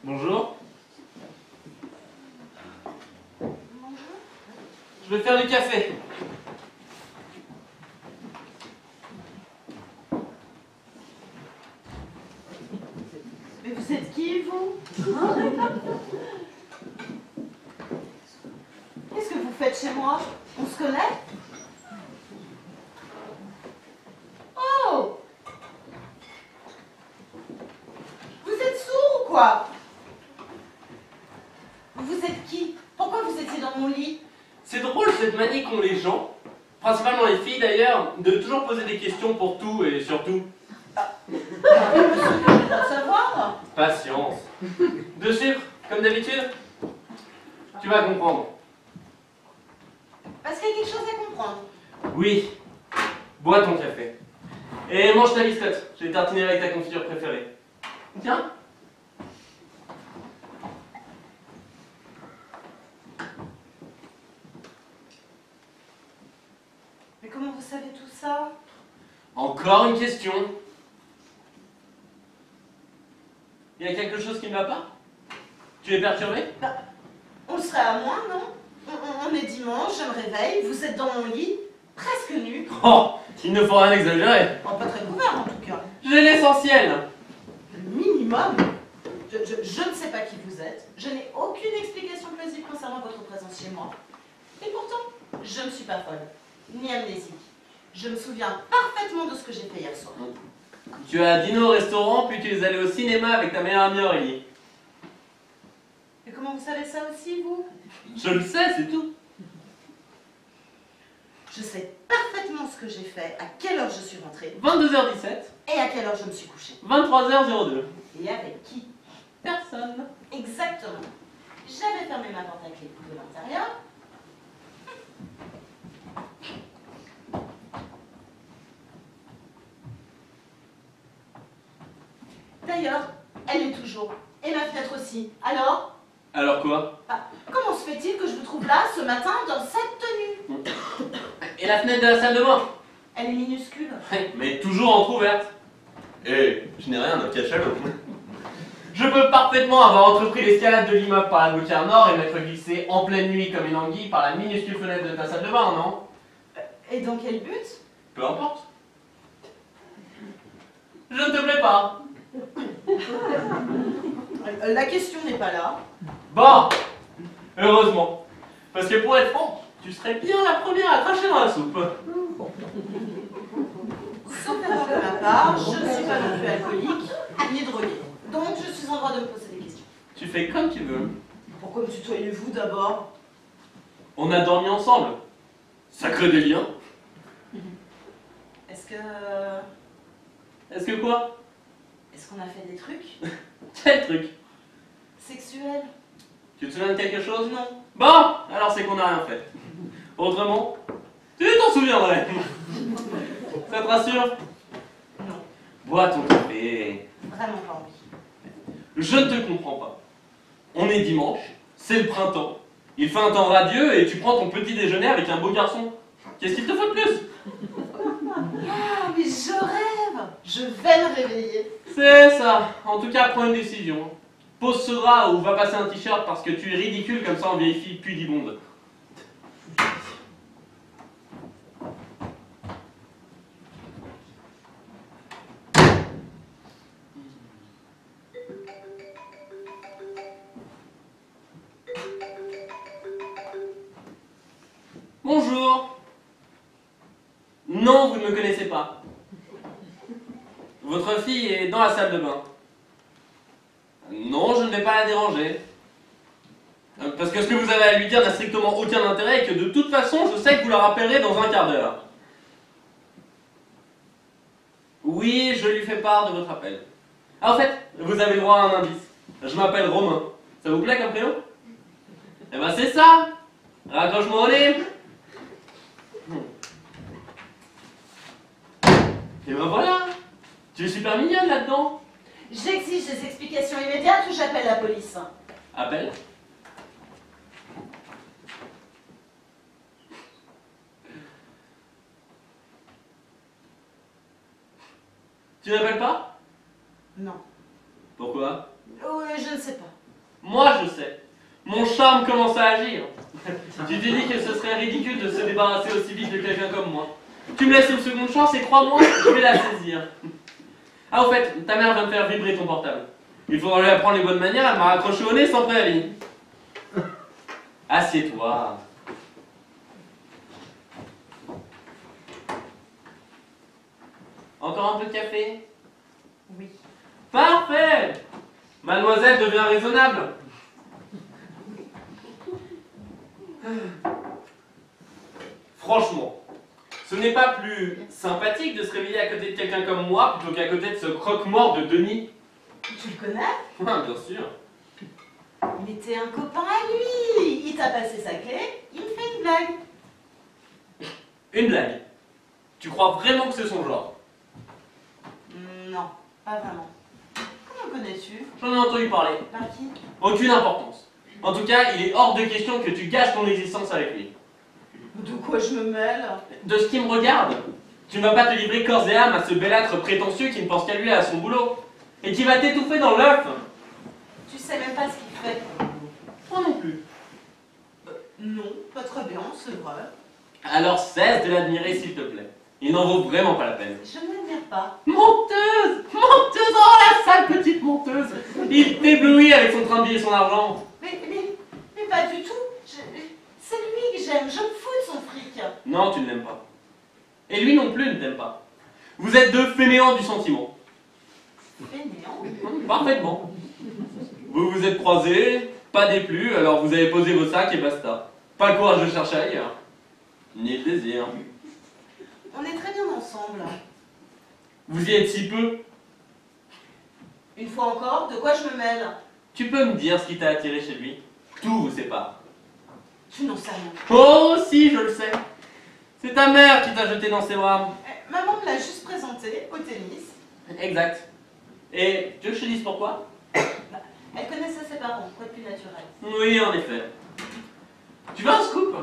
Bonjour. Je vais faire du café. Mais vous êtes qui, vous? Qu'est-ce que vous faites chez moi? On se connaît? Oh! Vous êtes sourd ou quoi? Vous êtes qui? Pourquoi vous étiez dans mon lit? C'est drôle cette manie qu'ont les gens, principalement les filles d'ailleurs, de toujours poser des questions pour tout et surtout. Monsieur, je vais pas savoir. Patience. De sucre, comme d'habitude. Tu vas comprendre. Parce qu'il y a quelque chose à comprendre. Oui. Bois ton café. Et mange ta biscotte. Je vais tartiner avec ta confiture préférée. Tiens. Mais comment vous savez tout ça? Encore une question. Il y a quelque chose qui ne va pas? Tu es perturbé? On le serait à moins, non? On est dimanche, je me réveille, vous êtes dans mon lit, presque nu. Oh, il ne faut rien exagérer. Oh, pas très couvert en tout cas. J'ai l'essentiel. Le minimum. Je ne sais pas qui vous êtes. Je n'ai aucune explication plausible concernant votre présence chez moi. Et pourtant, je ne suis pas folle, ni amnésique. Je me souviens parfaitement de ce que j'ai fait hier soir. Tu as dîné au restaurant, puis tu es allé au cinéma avec ta meilleure amie Aurélie. Et comment vous savez ça aussi, vous? Je le sais, c'est tout. Je sais parfaitement ce que j'ai fait, à quelle heure je suis rentrée, 22h17, et à quelle heure je me suis couchée. 23h02. Et avec qui? Personne. Exactement. J'avais fermé ma porte à clé de l'intérieur. D'ailleurs, elle est toujours. Et ma fenêtre aussi. Alors, Alors quoi? comment se fait-il que je vous trouve là, ce matin, dans cette tenue? Et la fenêtre de la salle de bain? Elle est minuscule. Mais toujours entrouverte. Eh, je n'ai rien d'un cachalot. Je peux parfaitement avoir entrepris l'escalade de l'immeuble par la gouttière nord et m'être glissé en pleine nuit comme une anguille par la minuscule fenêtre de ta salle de bain, non? Et dans quel but? Peu importe. Je ne te plais pas. La question n'est pas là. Bon, heureusement. Parce que pour être franc, tu serais bien la première à cracher dans la soupe. Sauf erreur de ma part, je ne suis pas non plus alcoolique, ni droguée. Donc je suis en droit de me poser des questions. Tu fais comme tu veux. Pourquoi me tutoyez-vous d'abord? On a dormi ensemble. Ça crée des liens. Est-ce que... Est-ce que quoi? Est-ce qu'on a fait des trucs Quel truc? sexuels? Tu te souviens de quelque chose? Non. Bon, alors c'est qu'on n'a rien fait. Autrement, tu t'en souviendrais. Ça te rassure? Non. Bois ton café. Vraiment pas envie. Je ne te comprends pas. On est dimanche, c'est le printemps. Il fait un temps radieux et tu prends ton petit déjeuner avec un beau garçon. Qu'est-ce qu'il te faut de plus? Ah, mais je rêve! Je vais me réveiller. C'est ça. En tout cas, prends une décision. Pose ce drap ou va passer un t-shirt parce que tu es ridicule comme ça en vieille fille pudibonde. Bonjour. Non, vous ne me connaissez pas. Votre fille est dans la salle de bain. Non, je ne vais pas la déranger. Parce que ce que vous avez à lui dire n'a strictement aucun intérêt et que de toute façon, je sais que vous la rappellerez dans un quart d'heure. Oui, je lui fais part de votre appel. Ah, en fait, vous avez le droit à un indice. Je m'appelle Romain. Ça vous plaît comme prénom? Eh ben c'est ça. Raccroche-moi au nez. Et ben voilà. Tu es super mignonne là-dedans. J'exige des explications immédiates ou j'appelle la police. Appelle. Tu n'appelles pas? Non. Pourquoi? Je ne sais pas. Moi, je sais. Mon charme commence à agir. Tu t'es dit que ce serait ridicule de se débarrasser aussi vite de quelqu'un comme moi. Tu me laisses une seconde chance et crois-moi, je vais la saisir. Ah, au fait, ta mère vient de faire vibrer ton portable. Il faudra lui apprendre les bonnes manières, elle m'a raccroché au nez sans préavis. Assieds-toi. Encore un peu de café? Oui. Parfait! Mademoiselle devient raisonnable. Franchement, ce n'est pas plus sympathique de se réveiller à côté de quelqu'un comme moi plutôt qu'à côté de ce croque-mort de Denis? Tu le connais? Ah, bien sûr. Il était un copain à lui. Il t'a passé sa clé, il me fait une blague. Une blague. Tu crois vraiment que c'est son genre? Non, pas vraiment. Comment connais-tu? J'en ai entendu parler. Par qui? Aucune importance. En tout cas, il est hors de question que tu gâches ton existence avec lui. De quoi je me mêle? De ce qui me regarde, tu ne vas pas te livrer corps et âme à ce belâtre prétentieux qui ne pense qu'à lui et à son boulot. Et qui va t'étouffer dans l'œuf. Tu sais même pas ce qu'il fait. Moi non plus. Non, pas très bien, c'est vrai. Alors cesse de l'admirer s'il te plaît. Il n'en vaut vraiment pas la peine. Je ne l'admire pas. Menteuse! Menteuse! Oh la sale petite menteuse! Il t'éblouit avec son train de vie et son argent. Mais pas du tout. C'est lui que j'aime. Je me fous de son fric. Non, tu ne l'aimes pas. Et lui non plus ne t'aime pas. Vous êtes deux fainéants du sentiment. Fainéant. Parfaitement. Vous vous êtes croisés, pas déplu, alors vous avez posé vos sacs et basta. Pas le courage de chercher ailleurs. Ni le désir. On est très bien ensemble. Vous y êtes si peu. Une fois encore, de quoi je me mêle? Tu peux me dire ce qui t'a attiré chez lui? Tout vous sépare. Tu n'en sais rien. Oh si, je le sais. C'est ta mère qui t'a jeté dans ses bras. Maman me l'a juste présenté au tennis. Exact. Et tu veux que je te dise pourquoi? Elle connaissait ses parents, quoi de plus naturel. Oui, en effet. Tu veux un scoop?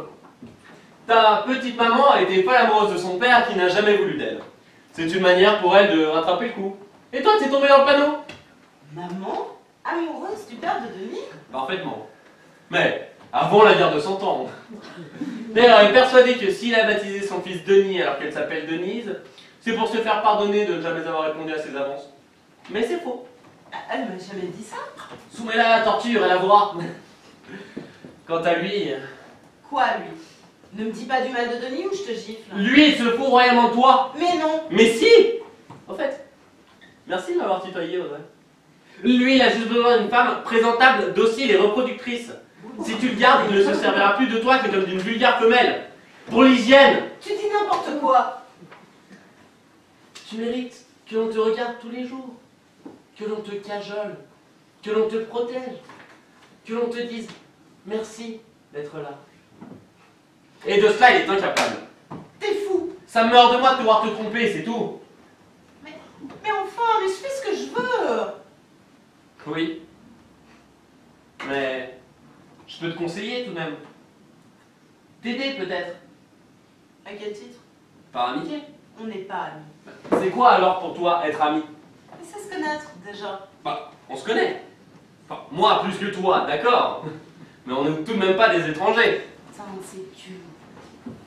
Ta petite maman a été folle amoureuse de son père qui n'a jamais voulu d'elle. C'est une manière pour elle de rattraper le coup. Et toi, t'es tombé dans le panneau? Maman? Amoureuse du père de Denis? Parfaitement. Mais avant la guerre de 100 ans. D'ailleurs, elle est persuadée que s'il a baptisé son fils Denis alors qu'elle s'appelle Denise, c'est pour se faire pardonner de ne jamais avoir répondu à ses avances. Mais c'est faux. Elle m'a jamais dit ça. Soumets-la à la torture, elle avouera. Quant à lui... Quoi, lui? Ne me dis pas du mal de Denis ou je te gifle. Lui, il se fout royalement de toi. Mais non. Mais si! Au fait, merci de m'avoir tutoyé, Audrey. Lui, il a juste besoin d'une femme présentable, docile et reproductrice. Si tu le gardes, il ne se servira plus de toi que comme d'une vulgaire femelle. Pour l'hygiène. Tu dis n'importe quoi. Tu mérites que l'on te regarde tous les jours, que l'on te cajole, que l'on te protège, que l'on te dise merci d'être là. Et de cela, il est incapable. T'es fou. Ça me meurt de moi de te voir te tromper, c'est tout. Mais enfin, mais je fais ce que je veux. Oui. Mais je peux te conseiller tout de même. T'aider peut-être. À quel titre? Par amitié. On n'est pas amis. C'est quoi alors pour toi être ami? Mais c'est se connaître, déjà. Bah, on se connaît. Enfin, moi plus que toi, d'accord. Mais on n'est tout de même pas des étrangers. Putain, c'est dur.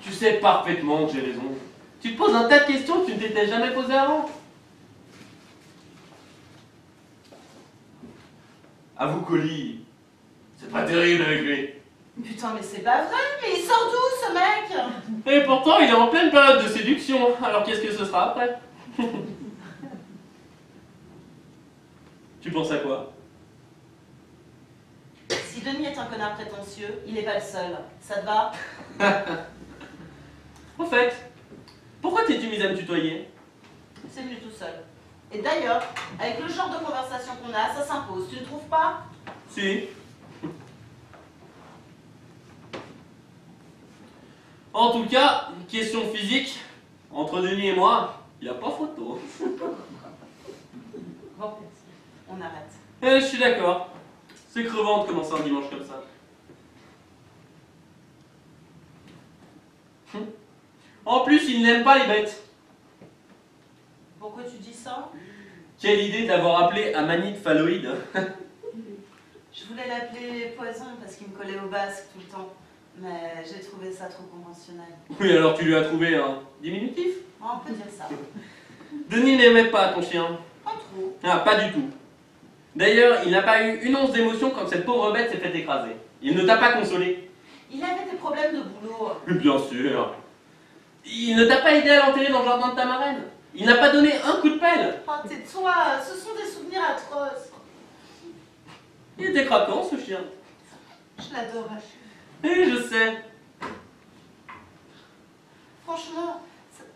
Tu sais parfaitement que j'ai raison. Tu te poses un tas de questions que tu ne t'étais jamais posées avant. Avoue Colis, c'est pas terrible avec lui. Putain, mais c'est pas vrai. Mais il sort d'où, ce mec? Et pourtant, il est en pleine période de séduction. Alors qu'est-ce que ce sera après? Tu penses à quoi? Si Denis est un connard prétentieux, il n'est pas le seul. Ça te va? En fait, pourquoi t'es-tu mise à me tutoyer? C'est venu tout seul. Et d'ailleurs, avec le genre de conversation qu'on a, ça s'impose. Tu ne trouves pas? Si. En tout cas, question physique, entre Denis et moi, il n'y a pas photo. Bon, on arrête. Je suis d'accord. C'est crevant de commencer un dimanche comme ça. En plus, il n'aime pas les bêtes. Pourquoi tu dis ça? Quelle idée d'avoir appelé Amanite phalloïde. Je voulais l'appeler Poison parce qu'il me collait au basque tout le temps. Mais j'ai trouvé ça trop conventionnel. Oui, alors tu lui as trouvé un diminutif? On peut dire ça. Denis n'aimait pas ton chien. Pas trop. Ah, pas du tout. D'ailleurs, il n'a pas eu une once d'émotion quand cette pauvre bête s'est fait écraser. Il ne t'a pas consolé. Il avait des problèmes de boulot. Bien sûr. Il ne t'a pas aidé à l'enterrer dans le jardin de ta marraine. Il n'a pas donné un coup de pelle. Oh, tais-toi, ce sont des souvenirs atroces. Il était craquant, ce chien. Je l'adorais. Et je sais. Franchement,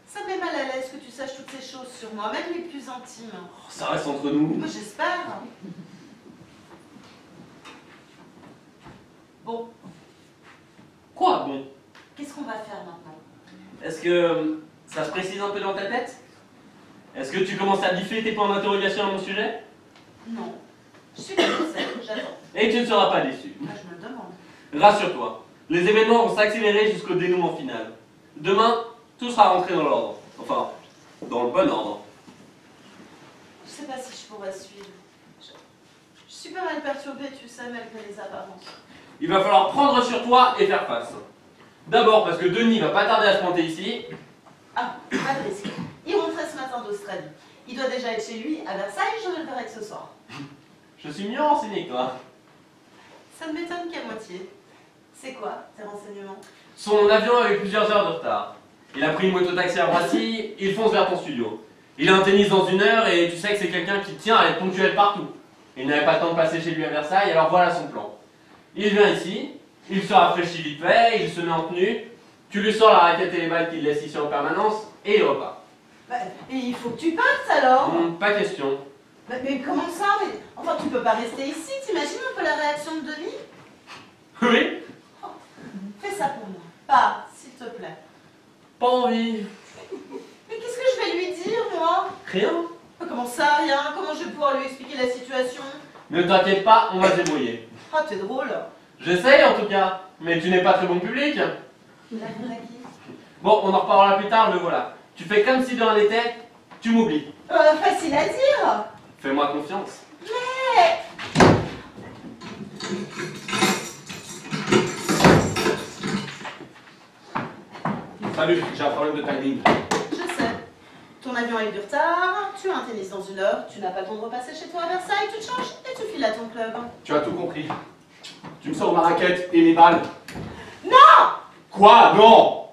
ça me met mal à l'aise que tu saches toutes ces choses sur moi, même les plus intimes. Oh, ça reste entre nous. Moi, j'espère. Bon, Quoi, bon? qu'est-ce qu'on va faire maintenant? Est-ce que ça se précise un peu dans ta tête? Est-ce que tu commences à biffer tes points d'interrogation à mon sujet? Non. Je suis comme j'attends. Et tu ne seras pas déçu. Ah, je me le demande. Rassure-toi, les événements vont s'accélérer jusqu'au dénouement final. Demain, tout sera rentré dans l'ordre. Enfin, dans le bon ordre. Je sais pas si je pourrais suivre. Je suis pas mal perturbée, tu sais, malgré les apparences. Il va falloir prendre sur toi et faire face. D'abord parce que Denis va pas tarder à se pointer ici. Ah, pas de risque. Il rentrait ce matin d'Australie. Il doit déjà être chez lui, à Versailles, je ne le verrai que ce soir. Je suis mieux renseigné que toi. Ça ne m'étonne qu'à moitié. C'est quoi, tes renseignements? Son avion a eu plusieurs heures de retard. Il a pris une moto-taxi à Roissy, il fonce vers ton studio. Il a un tennis dans 1 heure et tu sais que c'est quelqu'un qui tient à être ponctuel partout. Il n'avait pas le temps de passer chez lui à Versailles, alors voilà son plan. Il vient ici, il se rafraîchit vite fait, il se met en tenue, tu lui sors la raquette et les balles qu'il laisse ici en permanence, et il repart. Bah, et il faut que tu partes alors. Pas question. Bah, mais comment ça? Enfin, tu peux pas rester ici, t'imagines un peu la réaction de Denis? Oui? Fais ça pour moi. Pas, s'il te plaît. Pas envie. Mais qu'est-ce que je vais lui dire, moi? Rien. Comment ça, rien? Comment je vais pouvoir lui expliquer la situation? Ne t'inquiète pas, on va se débrouiller. Ah, t'es drôle. J'essaye en tout cas, mais tu n'es pas très bon public. La qui? Bon, on en reparlera plus tard, le voilà. Tu fais comme si de rien n'était, tu m'oublies. Facile à dire. Fais-moi confiance. Mais... Salut, j'ai un problème de timing. Je sais. Ton avion a eu du retard, tu as un tennis dans 1 heure, tu n'as pas le temps de repasser chez toi à Versailles, tu te changes et tu files à ton club. Tu as tout compris. Tu me sors ma raquette et mes balles. Non! Quoi? Non!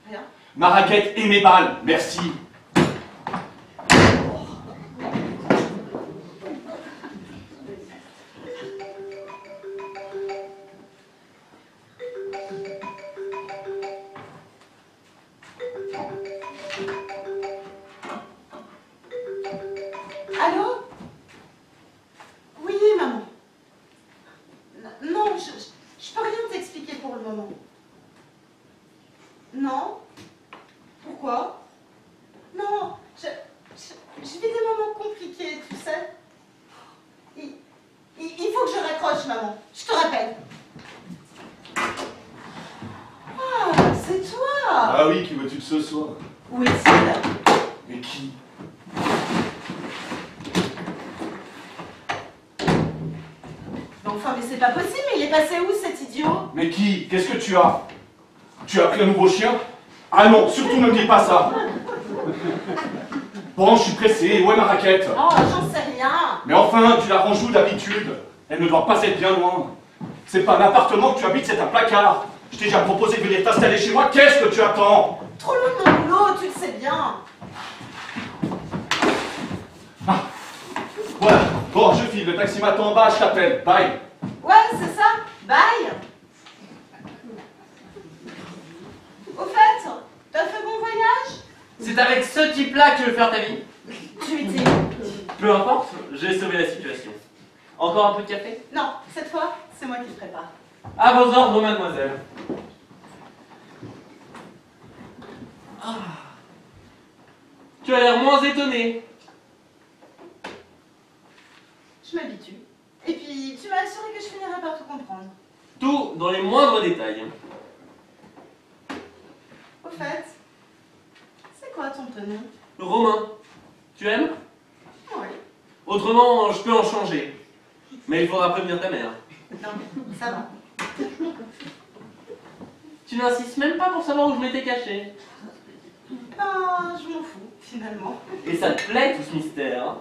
Rien. Ma raquette et mes balles, merci. Allô? Oui, maman. Non, je peux rien t'expliquer pour le moment. Non? Pourquoi? Non, je vis des moments compliqués, tu sais. Il faut que je raccroche, maman. Je te rappelle. Ah, c'est toi! Ah oui, qui veux-tu de ce soir? Où est-il? Mais qui? Enfin, mais c'est pas possible, mais il est passé où cet idiot? Mais qui? Qu'est-ce que tu as? Tu as pris un nouveau chien? Ah non, surtout ne me dis pas ça. Bon, je suis pressé. Où est ma raquette? Oh, j'en sais rien. Mais enfin, tu la ranges où d'habitude? Elle ne doit pas être bien loin. C'est pas un appartement que tu habites, c'est un placard. Je t'ai déjà proposé de venir t'installer chez moi. Qu'est-ce que tu attends? Trop loin de mon boulot, tu le sais bien. Ah. Voilà. Bon, je file. Le taxi m'attend en bas. Je t'appelle. Bye. Ouais, c'est ça. Bye. Au fait, t'as fait bon voyage? C'est avec ce type-là que tu veux faire ta vie? Tu étais... Peu importe, j'ai sauvé la situation. Encore un peu de café? Non, cette fois, c'est moi qui le prépare. À vos ordres, mademoiselle. Ah. Tu as l'air moins étonné. Je m'habitue. Et puis, tu m'as assuré que je finirais par tout comprendre. Tout dans les moindres détails. Au fait, c'est quoi ton prénom? Romain. Tu aimes? Oui. Autrement, je peux en changer. Mais il faudra prévenir ta mère. Non, ça va. Tu n'insistes même pas pour savoir où je m'étais caché. Ben, je m'en fous, finalement. Et ça te plaît tout ce mystère, hein?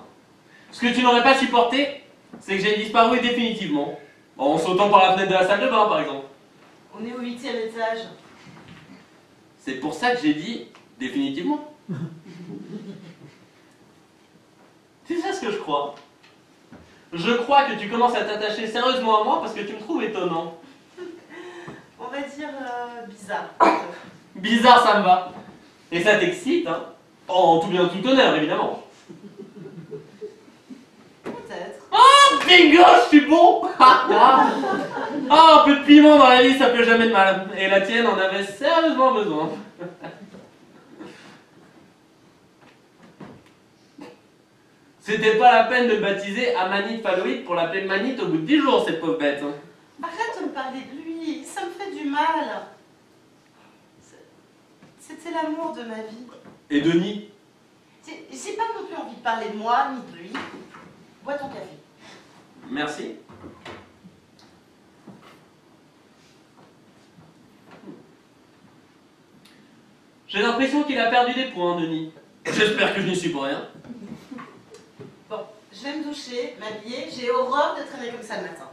Ce que tu n'aurais pas supporté, c'est que j'ai disparu définitivement. En sautant par la fenêtre de la salle de bain, par exemple. On est au 8e étage. C'est pour ça que j'ai dit définitivement. Tu sais ce que je crois? Je crois que tu commences à t'attacher sérieusement à moi parce que tu me trouves étonnant. On va dire bizarre. Bizarre, ça me va. Et ça t'excite, hein? En tout bien tout honneur, évidemment. Peut-être. Oh, bingo, je suis bon. Ah, un peu de piment dans la vie, ça peut jamais de mal. Et la tienne en avait sérieusement besoin. C'était pas la peine de le baptiser Amanite Phalloïde pour l'appeler Manite au bout de 10 jours, cette pauvre bête. Hein. Arrête de me parler de lui, ça me fait du mal. C'était l'amour de ma vie. Et Denis? J'ai pas non plus envie de parler de moi ni de lui. Bois ton café. Merci. J'ai l'impression qu'il a perdu des points, Denis. J'espère que je n'y suis pour rien. Bon, je vais me doucher, m'habiller. J'ai horreur de traîner comme ça le matin.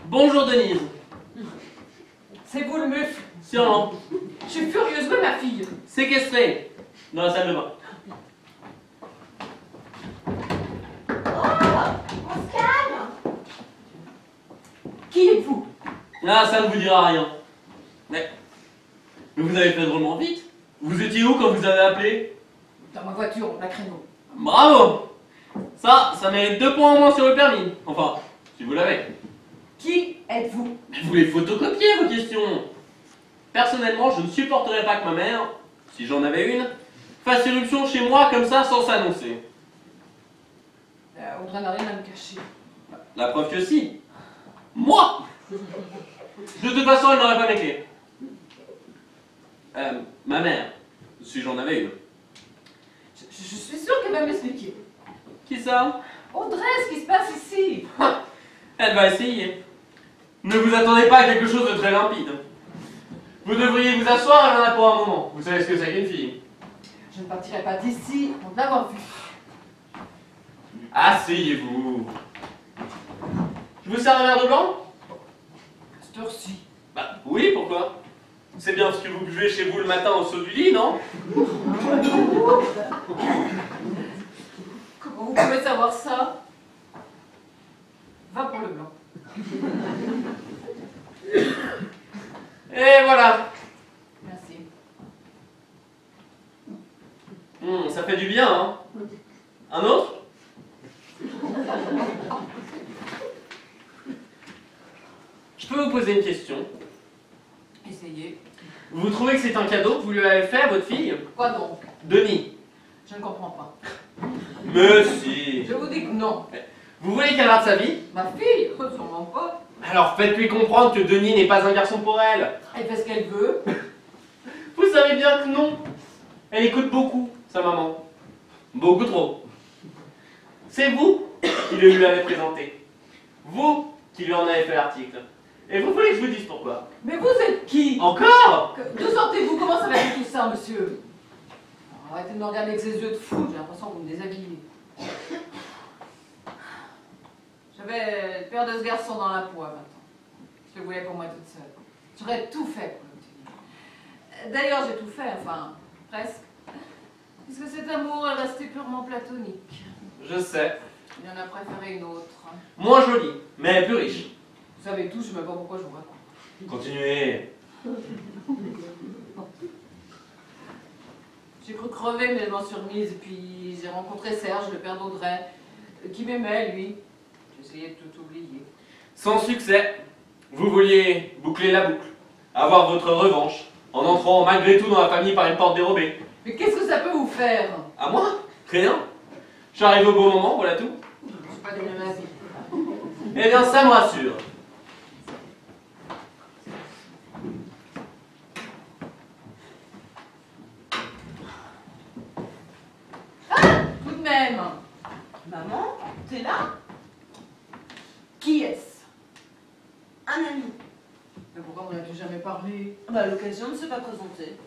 Bonjour Denise. C'est vous le mufle. Sûrement. Je suis furieuse, mais ma fille. Séquestré. Dans la salle de bain. On se calme. Qui êtes-vous? Ah, ça ne vous dira rien. Mais vous avez fait drôlement vite. Vous étiez où quand vous avez appelé? Dans ma voiture, la créneau. Bravo. Ça mérite 2 points en moins sur le permis. Enfin, si vous l'avez. Qui êtes-vous? Mais vous les photocopiez, vos questions. Personnellement, je ne supporterais pas que ma mère, si j'en avais une, fasse irruption chez moi comme ça sans s'annoncer. Audrey n'a rien à me cacher. La preuve que si. Moi. De toute façon, elle n'aurait pas mes clés. Ma mère, si j'en avais une. Je suis sûre qu'elle va m'expliquer. Qui ça? Audrey, ce qui se passe ici. Elle va essayer. Ne vous attendez pas à quelque chose de très limpide. Vous devriez vous asseoir, elle en a pour un moment. Vous savez ce que c'est qu'une fille. Je ne partirai pas d'ici avant d'avoir vu. Asseyez-vous. Je vous sers un verre de blanc? À cette heure-ci. Bah oui, pourquoi? C'est bien ce que vous buvez chez vous le matin au saut du lit, non? Comment vous pouvez savoir ça? Va pour le blanc. Et voilà. Merci. Ça fait du bien, hein? Un autre? Je peux vous poser une question? Essayez. Vous trouvez que c'est un cadeau que vous lui avez fait à votre fille? Quoi donc? Denis. Je ne comprends pas. Mais si. Je vous dis que non. Vous voulez qu'elle rate sa vie? Ma fille? Sûrement pas. Alors faites-lui comprendre que Denis n'est pas un garçon pour elle. Elle fait ce qu'elle veut. Vous savez bien que non. Elle écoute beaucoup, sa maman. Beaucoup trop. C'est vous qui le lui avez présenté. Vous qui lui en avez fait l'article. Et vous voulez que je vous dise pourquoi? Mais vous êtes qui? Encore? D'où sortez-vous? Comment ça va être tout ça, monsieur? Arrêtez de me regarder avec ces yeux de fou, j'ai l'impression que vous me déshabillez. J'avais peur de ce garçon dans la peau maintenant. Je le voulais pour moi toute seule. J'aurais tout fait pour l'obtenir. D'ailleurs, j'ai tout fait, enfin, presque. Puisque cet amour est resté purement platonique. Je sais. Il en a préféré une autre. Moins jolie, mais plus riche. Vous savez tout, je ne sais même pas pourquoi je vous raconte. Continuez. J'ai cru crever, mais je m'en suis remise. Et puis j'ai rencontré Serge, le père d'Audrey, qui m'aimait, lui. J'ai essayé de tout oublier. Sans succès. Vous vouliez boucler la boucle. Avoir votre revanche. En entrant malgré tout dans la famille par une porte dérobée. Mais qu'est-ce que ça peut vous faire? À moi? Rien. J'arrive au bon moment, voilà tout. suis pas du même avis. Eh bien, ça me rassure. Tout de même. Maman, t'es là? Qui est-ce? Un ami. Mais pourquoi on n'a plus jamais parlé? Bah, l'occasion ne s'est pas présentée.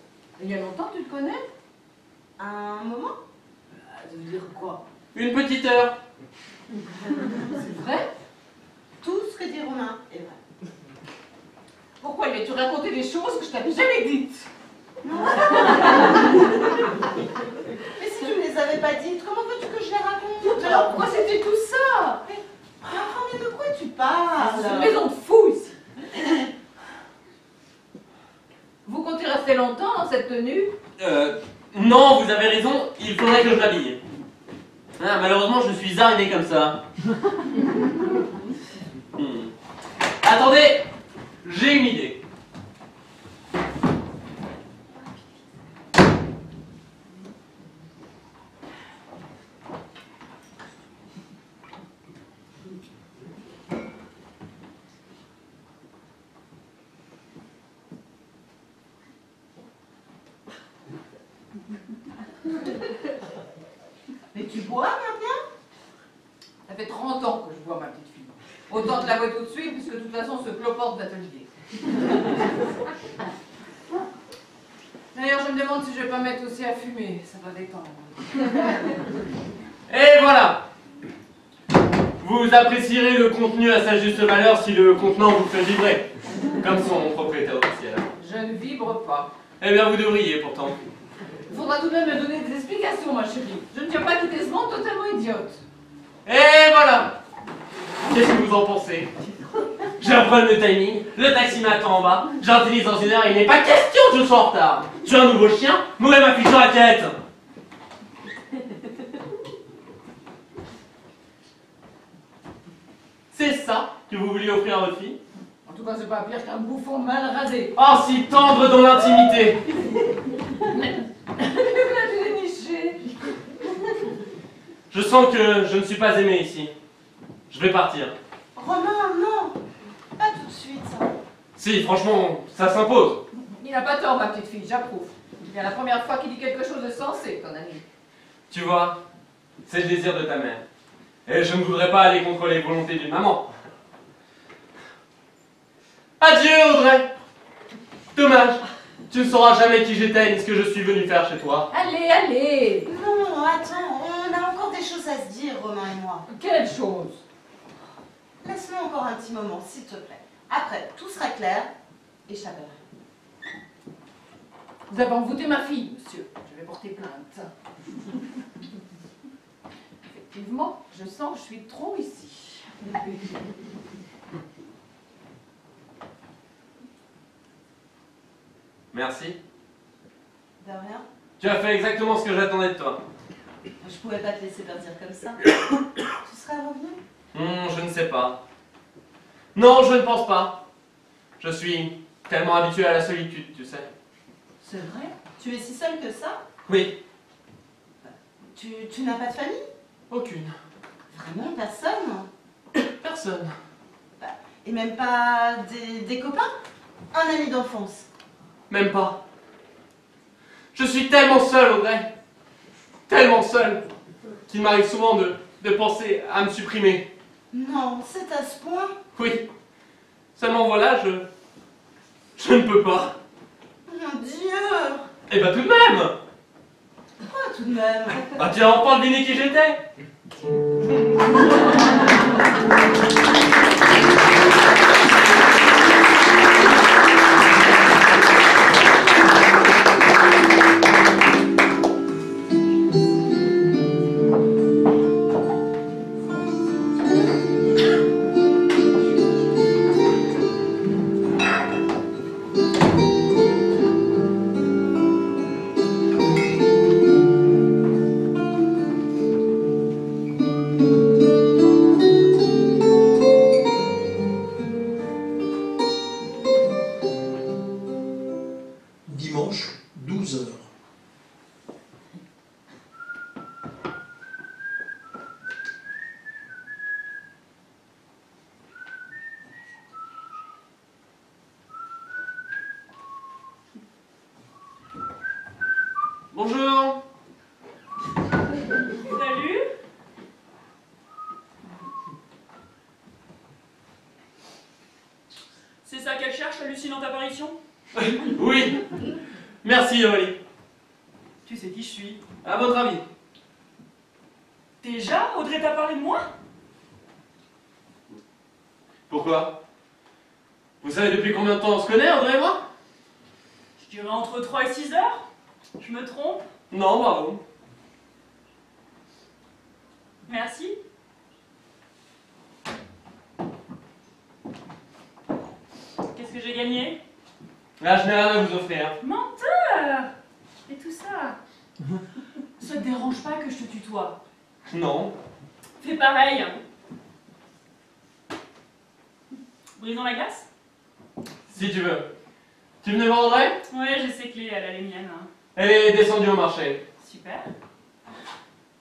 Il y a longtemps que tu le connais? Un moment? Ça veut dire quoi? Une petite heure. C'est vrai? Tout ce que dit Romain est vrai. Pourquoi lui as-tu raconté des choses que je t'avais jamais dites? Non. Mais si tu ne les avais pas dites, comment veux-tu que je les raconte? Alors pourquoi c'était tout ça? Mais enfin, mais de quoi tu parles? C'est une maison de fous ici. Vous comptez rester longtemps dans cette tenue? Non, vous avez raison, il faudrait que je m'habille. Ah, malheureusement, je suis arrivé comme ça. Attendez, j'ai une idée. Mais tu bois maintenant? Ça fait 30 ans que je vois ma petite fille. Autant te l'avouer tout de suite, puisque de toute façon, ce cloporte d'atelier. D'ailleurs, je me demande si je vais pas mettre aussi à fumer. Ça va détendre. Et voilà. Vous apprécierez le contenu à sa juste valeur si le contenant vous fait vibrer, comme son propriétaire officiel. Je ne vibre pas. Eh bien, vous devriez pourtant. Il faudra tout de même me donner des explications, ma chérie. Je ne tiens pas quitter ce monde totalement idiote. Et voilà. Qu'est-ce que vous en pensez? J'ai un problème de timing, le taxi m'attend en bas, j'utilise dans une heure et il n'est pas question que je sois en retard. Tu as un nouveau chien, mourir ma fiche sur la tête. C'est ça que vous vouliez offrir à votre fille? En tout cas, c'est pas pire qu'un bouffon mal rasé. Oh, si tendre dans l'intimité. Je l'ai niché. Je sens que je ne suis pas aimé ici. Je vais partir. Romain, non. Pas tout de suite. Si, franchement, ça s'impose. Il n'a pas tort, ma petite fille, j'approuve. C'est bien la première fois qu'il dit quelque chose de sensé, ton ami. Tu vois, c'est le désir de ta mère. Et je ne voudrais pas aller contre les volontés d'une maman. Adieu, Audrey. Dommage, tu ne sauras jamais qui j'étais ni ce que je suis venu faire chez toi. Allez, allez. Non, attends, on a encore des choses à se dire, Romain et moi. Quelle chose? Laisse-moi encore un petit moment, s'il te plaît. Après, tout sera clair et je t'appellerai. Vous avez envoûté ma fille, monsieur. Je vais porter plainte. Effectivement, je sens que je suis trop ici. Merci. De rien. Tu as fait exactement ce que j'attendais de toi. Je pouvais pas te laisser partir comme ça. Tu serais revenu? Je ne sais pas. Non, je ne pense pas. Je suis tellement habitué à la solitude, tu sais. C'est vrai? Tu es si seul que ça? Oui, Tu n'as pas de famille? aucune. Vraiment personne? Personne. Et même pas des copains? Un ami d'enfance? Même pas. Je suis tellement seul, Audrey. Tellement seul qu'il m'arrive souvent de penser à me supprimer. Non, c'est à ce point? Oui. Seulement voilà, je ne peux pas. Mon Dieu! Eh ben tout de même. Quoi tout de même? Bah tu as enfin deviné qui j'étais. Bonjour. Salut. C'est ça qu'elle cherche, hallucinante apparition? Oui. Merci, Aurélie. Tu sais qui je suis? À votre avis? Déjà, Audrey t'a parlé de moi? Pourquoi? Vous savez depuis combien de temps on se connaît, Audrey et moi? Je dirais entre 3 et 6 heures. Je me trompe? Non, bravo. Merci. Qu'est-ce que j'ai gagné? Là, je n'ai rien à vous offrir. Menteur! Et tout ça? Ça te dérange pas que je te tutoie? Non. Fais pareil. Brisons la glace? Si tu veux. Tu venais voir Audrey? Ouais, j'ai ses clés, elle a les miennes. Hein. Elle est descendue au marché. Super.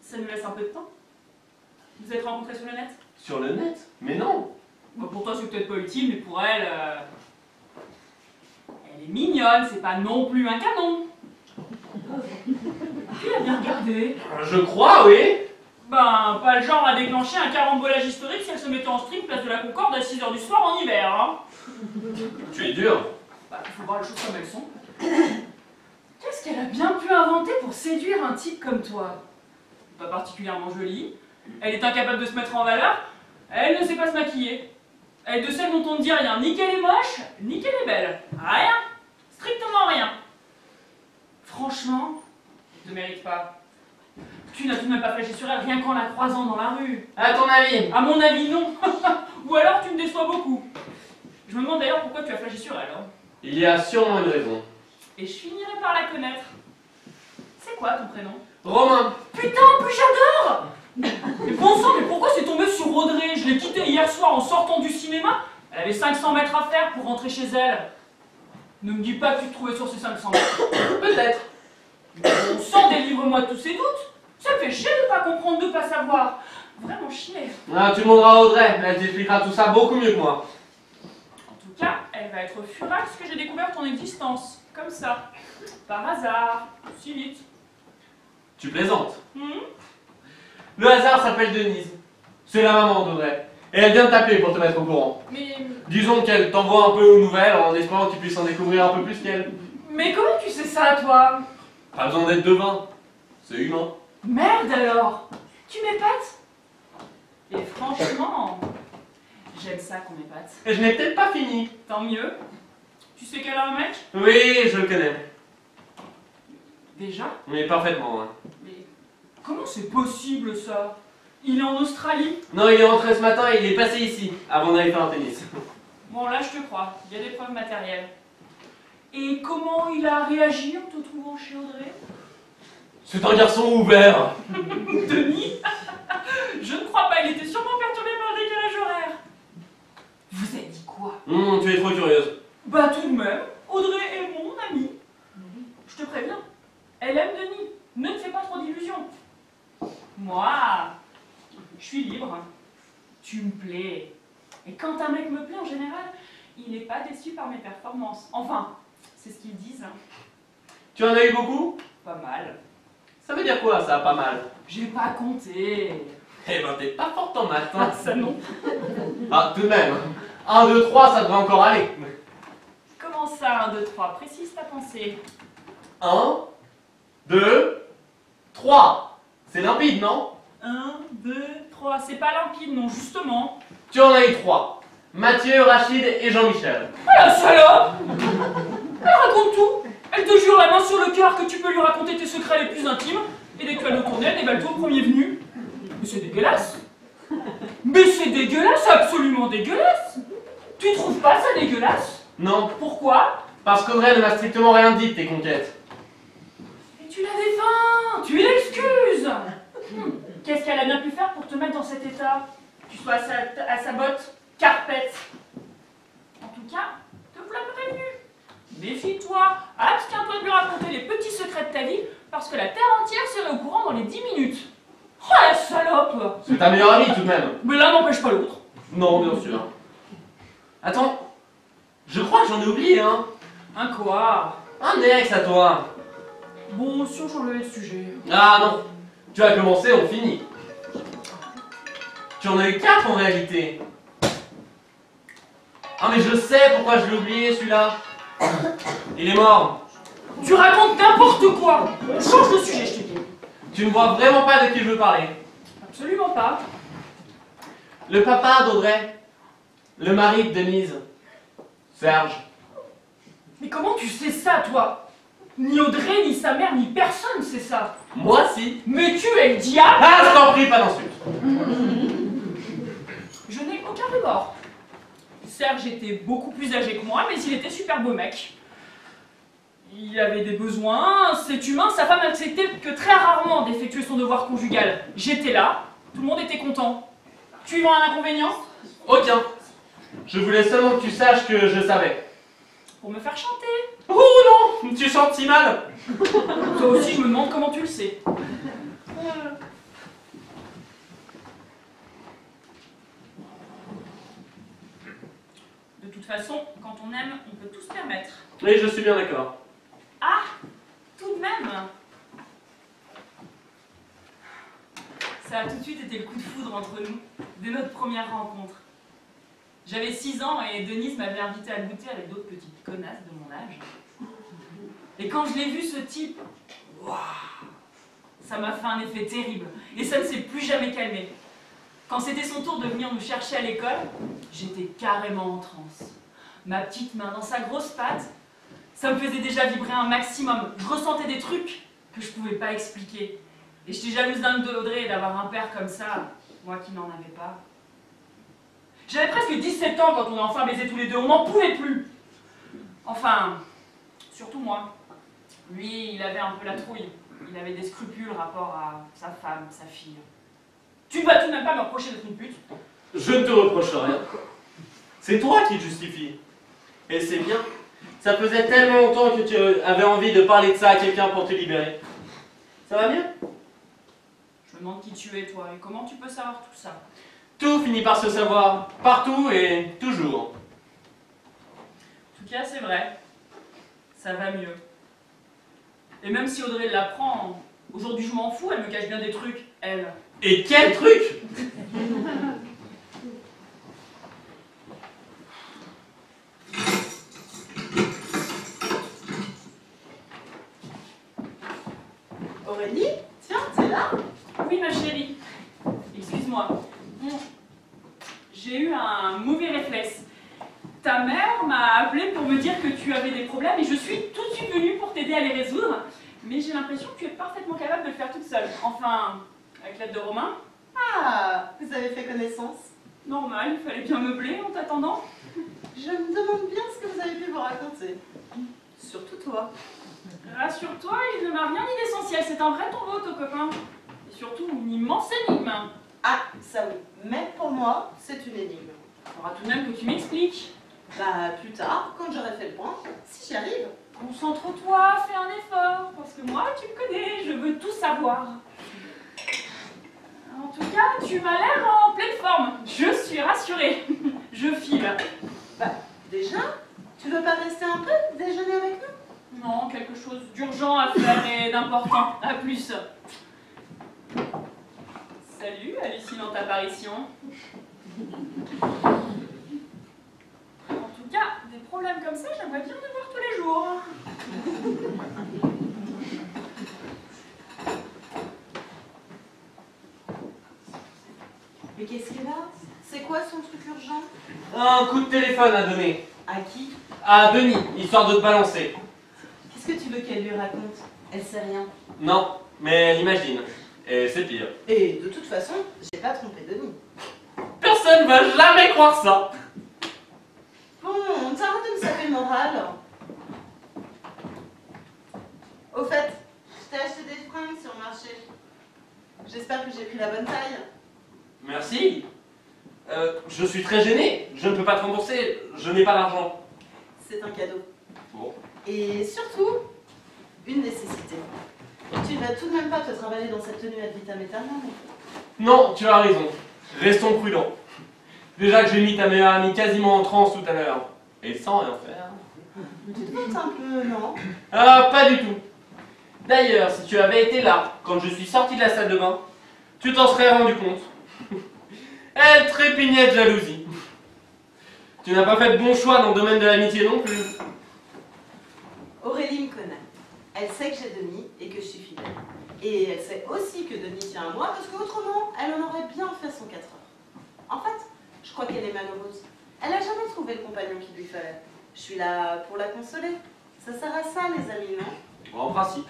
Ça nous laisse un peu de temps. Vous êtes rencontrés sur le net? Sur le net? Mais non. Bah pour toi c'est peut-être pas utile, mais pour elle... Elle est mignonne, c'est pas non plus un canon. Tu as bien regardé. Je crois, oui. Ben, pas le genre à déclencher un carambolage historique si elle se mettait en stream place de la Concorde à 6h du soir en hiver, hein. Tu es dur. Bah, il faut voir les choses comme elles sont. Qu'est-ce qu'elle a bien pu inventer pour séduire un type comme toi? Pas particulièrement jolie, elle est incapable de se mettre en valeur, elle ne sait pas se maquiller. Elle est de celles dont on ne dit rien, ni qu'elle est moche, ni qu'elle est belle. Rien, strictement rien. Franchement, elle ne te mérite pas. Tu n'as tout de même pas flashé sur elle rien qu'en la croisant dans la rue. À ton avis? À mon avis, non. Ou alors tu me déçois beaucoup. Je me demande d'ailleurs pourquoi tu as flashé sur elle. Hein. Il y a sûrement une raison. Et je finirai par la connaître. C'est quoi ton prénom? Romain. Putain, en plus j'adore! Mais bon sang, mais pourquoi c'est tombé sur Audrey? Je l'ai quittée hier soir en sortant du cinéma. Elle avait 500 mètres à faire pour rentrer chez elle. Ne me dis pas que tu te trouvais sur ces 500 mètres. Peut-être. Bon sang, délivre-moi de tous ces doutes. Ça me fait chier de pas comprendre, de pas savoir. Vraiment chier. Ah, tu demanderas à Audrey, elle t'expliquera tout ça beaucoup mieux que moi. En tout cas, elle va être furax que j'ai découvert ton existence. Comme ça. Par hasard. Si vite. Tu plaisantes. Hmm? Le hasard s'appelle Denise. C'est la maman d'Audrey. Et elle vient de t'appeler pour te mettre au courant. Mais Disons qu'elle t'envoie un peu aux nouvelles en espérant que tu puisses en découvrir un peu plus qu'elle. comment tu sais ça, toi? Pas besoin d'être devin. C'est humain. Merde alors! Tu m'épates? Et franchement, j'aime ça qu'on m'épate. Et je n'ai peut-être pas fini. Tant mieux. Tu sais qu'elle a un mec? Oui, je le connais. Déjà? Mais parfaitement, hein. Mais comment c'est possible ça? Il est en Australie? Non, il est rentré ce matin et il est passé ici, avant d'aller faire un tennis. Bon là je te crois, il y a des preuves matérielles. Et comment il a réagi en te trouvant chez Audrey? C'est un garçon ouvert. Denis? Je ne crois pas, il était sûrement perturbé par le décalage horaire. Vous avez dit quoi? Tu es trop curieuse. Bah tout de même, Audrey est mon amie. Je te préviens, elle aime Denis. Ne te fais pas trop d'illusions. Moi, je suis libre. Tu me plais. Et quand un mec me plaît en général, il n'est pas déçu par mes performances. Enfin, c'est ce qu'ils disent. Tu en as eu beaucoup? Pas mal. Ça veut dire quoi, ça, pas mal? J'ai pas compté. Eh ben, t'es pas forte en maths, Ah, hein. ça non. Ah, tout de même. 1, 2, 3, ça devrait encore aller. Comment ça, 1, 2, 3? Précise ta pensée. 1, 2, 3. C'est limpide, non? 1, 2, 3. C'est pas limpide, non, justement. Tu en as eu 3. Mathieu, Rachid et Jean-Michel. Ah la salope! Elle raconte tout. Elle te jure la main sur le cœur que tu peux lui raconter tes secrets les plus intimes. Et dès que tu as le tourner, elle déballe tout au premier venu. Mais c'est dégueulasse. Mais c'est dégueulasse, absolument dégueulasse. Tu trouves pas ça dégueulasse? Non, Pourquoi? parce qu'Audrey ne m'a strictement rien dit de tes conquêtes. Et tu l'avais faim. Tu l'excuses. Qu'est-ce qu'elle a bien pu faire pour te mettre dans cet état? Tu sois à sa botte, carpette. En tout cas, te voilà prévenu. Méfie-toi, abstiens-toi de lui raconter les petits secrets de ta vie, parce que la terre entière serait au courant dans les 10 minutes. Oh la salope! C'est ta meilleure amie tout de même. Mais l'un n'empêche pas l'autre. Non, bien sûr. Attends, je crois que j'en ai oublié un. Un quoi? Un ex à toi. Bon, si on changeait le sujet. Ah non, tu as commencé, on finit. Tu en as eu 4 en réalité. Ah mais je sais pourquoi je l'ai oublié celui-là. Il est mort. Tu racontes n'importe quoi. On change de sujet, je te dis. Tu ne vois vraiment pas de qui je veux parler. Absolument pas. Le papa d'Audrey. Le mari de Denise. Serge. Mais comment tu sais ça, toi? Ni Audrey, ni sa mère, ni personne sait ça. Moi si. Mais tu es le diable. Ah, je t'en prie, pas d'insulte. Je n'ai aucun remords. Serge était beaucoup plus âgé que moi, mais il était super beau mec. Il avait des besoins, c'est humain, sa femme acceptait que très rarement d'effectuer son devoir conjugal. J'étais là, tout le monde était content. Tu y vois un inconvénient? Aucun. Je voulais seulement que tu saches que je savais. Pour me faire chanter. Oh non, tu chantes si mal. Toi aussi, je me demande comment tu le sais. De toute façon, quand on aime, on peut tout se permettre. Oui, je suis bien d'accord. Ah, tout de même. Ça a tout de suite été le coup de foudre entre nous, dès notre première rencontre. J'avais 6 ans et Denise m'avait invité à goûter avec d'autres petites connasses de mon âge. Et quand je l'ai vu, ce type, waouh, ça m'a fait un effet terrible. Et ça ne s'est plus jamais calmé. Quand c'était son tour de venir nous chercher à l'école, j'étais carrément en transe. Ma petite main dans sa grosse patte, ça me faisait déjà vibrer un maximum. Je ressentais des trucs que je pouvais pas expliquer. Et j'étais jalouse dingue d'Audrey d'avoir un père comme ça, moi qui n'en avais pas. J'avais presque 17 ans quand on a enfin baisé tous les deux, on n'en pouvait plus. Enfin, surtout moi. Lui, il avait un peu la trouille. Il avait des scrupules rapport à sa femme, sa fille. Tu ne vas tout de même pas me reprocher d'être une pute? Je ne te reproche rien. C'est toi qui te justifie. Et c'est bien. Ça faisait tellement longtemps que tu avais envie de parler de ça à quelqu'un pour te libérer. Ça va bien? Je me demande qui tu es, toi, et comment tu peux savoir tout ça? Tout finit par se savoir, partout et toujours. En tout cas, c'est vrai. Ça va mieux. Et même si Audrey l'apprend, aujourd'hui je m'en fous, elle me cache bien des trucs, elle. Et quel truc! Aurélie, tiens, t'es là? Oui, ma chérie. Excuse-moi. J'ai eu un mauvais réflexe. Ta mère m'a appelé pour me dire que tu avais des problèmes et je suis tout de suite venue pour t'aider à les résoudre. Mais j'ai l'impression que tu es parfaitement capable de le faire toute seule. Enfin, avec l'aide de Romain. Ah, vous avez fait connaissance. Normal, il fallait bien meubler en t'attendant. Je me demande bien ce que vous avez pu vous raconter. Surtout toi. Rassure-toi, il ne m'a rien dit d'essentiel. C'est un vrai tombeau, ton copain. Et surtout, une immense énigme. Ah, ça oui. Mais pour moi, c'est une énigme. Il faudra tout de même que tu m'expliques. Bah, plus tard, quand j'aurai fait le point, si j'y arrive. Concentre-toi, fais un effort, parce que moi, tu me connais, je veux tout savoir. En tout cas, tu m'as l'air en pleine forme. Je suis rassurée. Je file. Bah, déjà, tu veux pas rester un peu, déjeuner avec nous? Non, quelque chose d'urgent à faire et d'important. À plus. Salut, hallucinante apparition. En tout cas, des problèmes comme ça, j'aimerais bien en avoir tous les jours. Mais qu'est-ce qu'il a? C'est quoi son truc urgent? Un coup de téléphone à donner. À qui? À Denis, histoire de te balancer. Qu'est-ce que tu veux qu'elle lui raconte? Elle sait rien. Non, mais elle imagine. Et c'est pire. Et de toute façon, j'ai pas trompé Denis. Personne va jamais croire ça. Bon, t'arrêtes de me saper le moral. Au fait, je t'ai acheté des fringues sur le marché. J'espère que j'ai pris la bonne taille. Merci. Je suis très gêné. Je ne peux pas te rembourser. Je n'ai pas d'argent. C'est un cadeau. Bon. Et surtout, une nécessité. Tu ne vas tout de même pas te travailler dans cette tenue ad vitam aeternam. Non, tu as raison. Restons prudents. Déjà que j'ai mis ta meilleure amie quasiment en transe tout à l'heure. Et sans rien faire. Tu te doutes un peu, non? Ah, pas du tout. D'ailleurs, si tu avais été là quand je suis sorti de la salle de bain, tu t'en serais rendu compte. Elle trépignait de jalousie. Tu n'as pas fait de bon choix dans le domaine de l'amitié non plus. Aurélie me connaît. Elle sait que j'ai Denis et que je suis fidèle. Et elle sait aussi que Denis tient à moi parce qu'autrement, elle en aurait bien fait son 4 heures. En fait, je crois qu'elle est malheureuse. Elle n'a jamais trouvé le compagnon qu'il lui fallait. Je suis là pour la consoler. Ça sert à ça, les amis, non? En principe.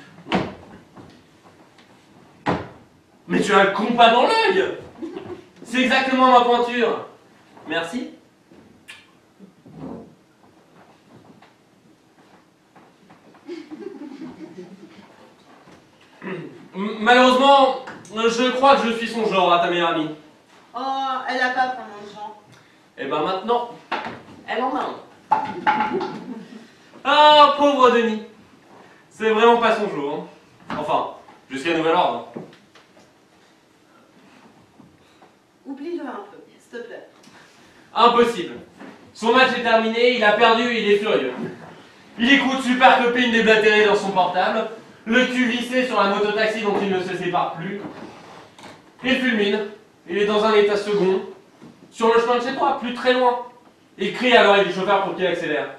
Mais tu as le compas dans l'œil. C'est exactement ma pointure. Merci. Malheureusement, je crois que je suis son genre à ta meilleure amie. Oh, elle a pas vraiment de genre. Et ben maintenant, elle en a un. Ah, pauvre Denis. C'est vraiment pas son jour. Hein. Enfin, jusqu'à nouvel ordre. Oublie-le un peu, s'il te plaît. Impossible. Son match est terminé, il a perdu et il est furieux. Il écoute Super Copine déblatérée dans son portable, le cul vissé sur la mototaxi dont il ne se sépare plus. Il fulmine, il est dans un état second, sur le chemin de chez toi, plus très loin. Il crie à l'oreille du chauffeur pour qu'il accélère.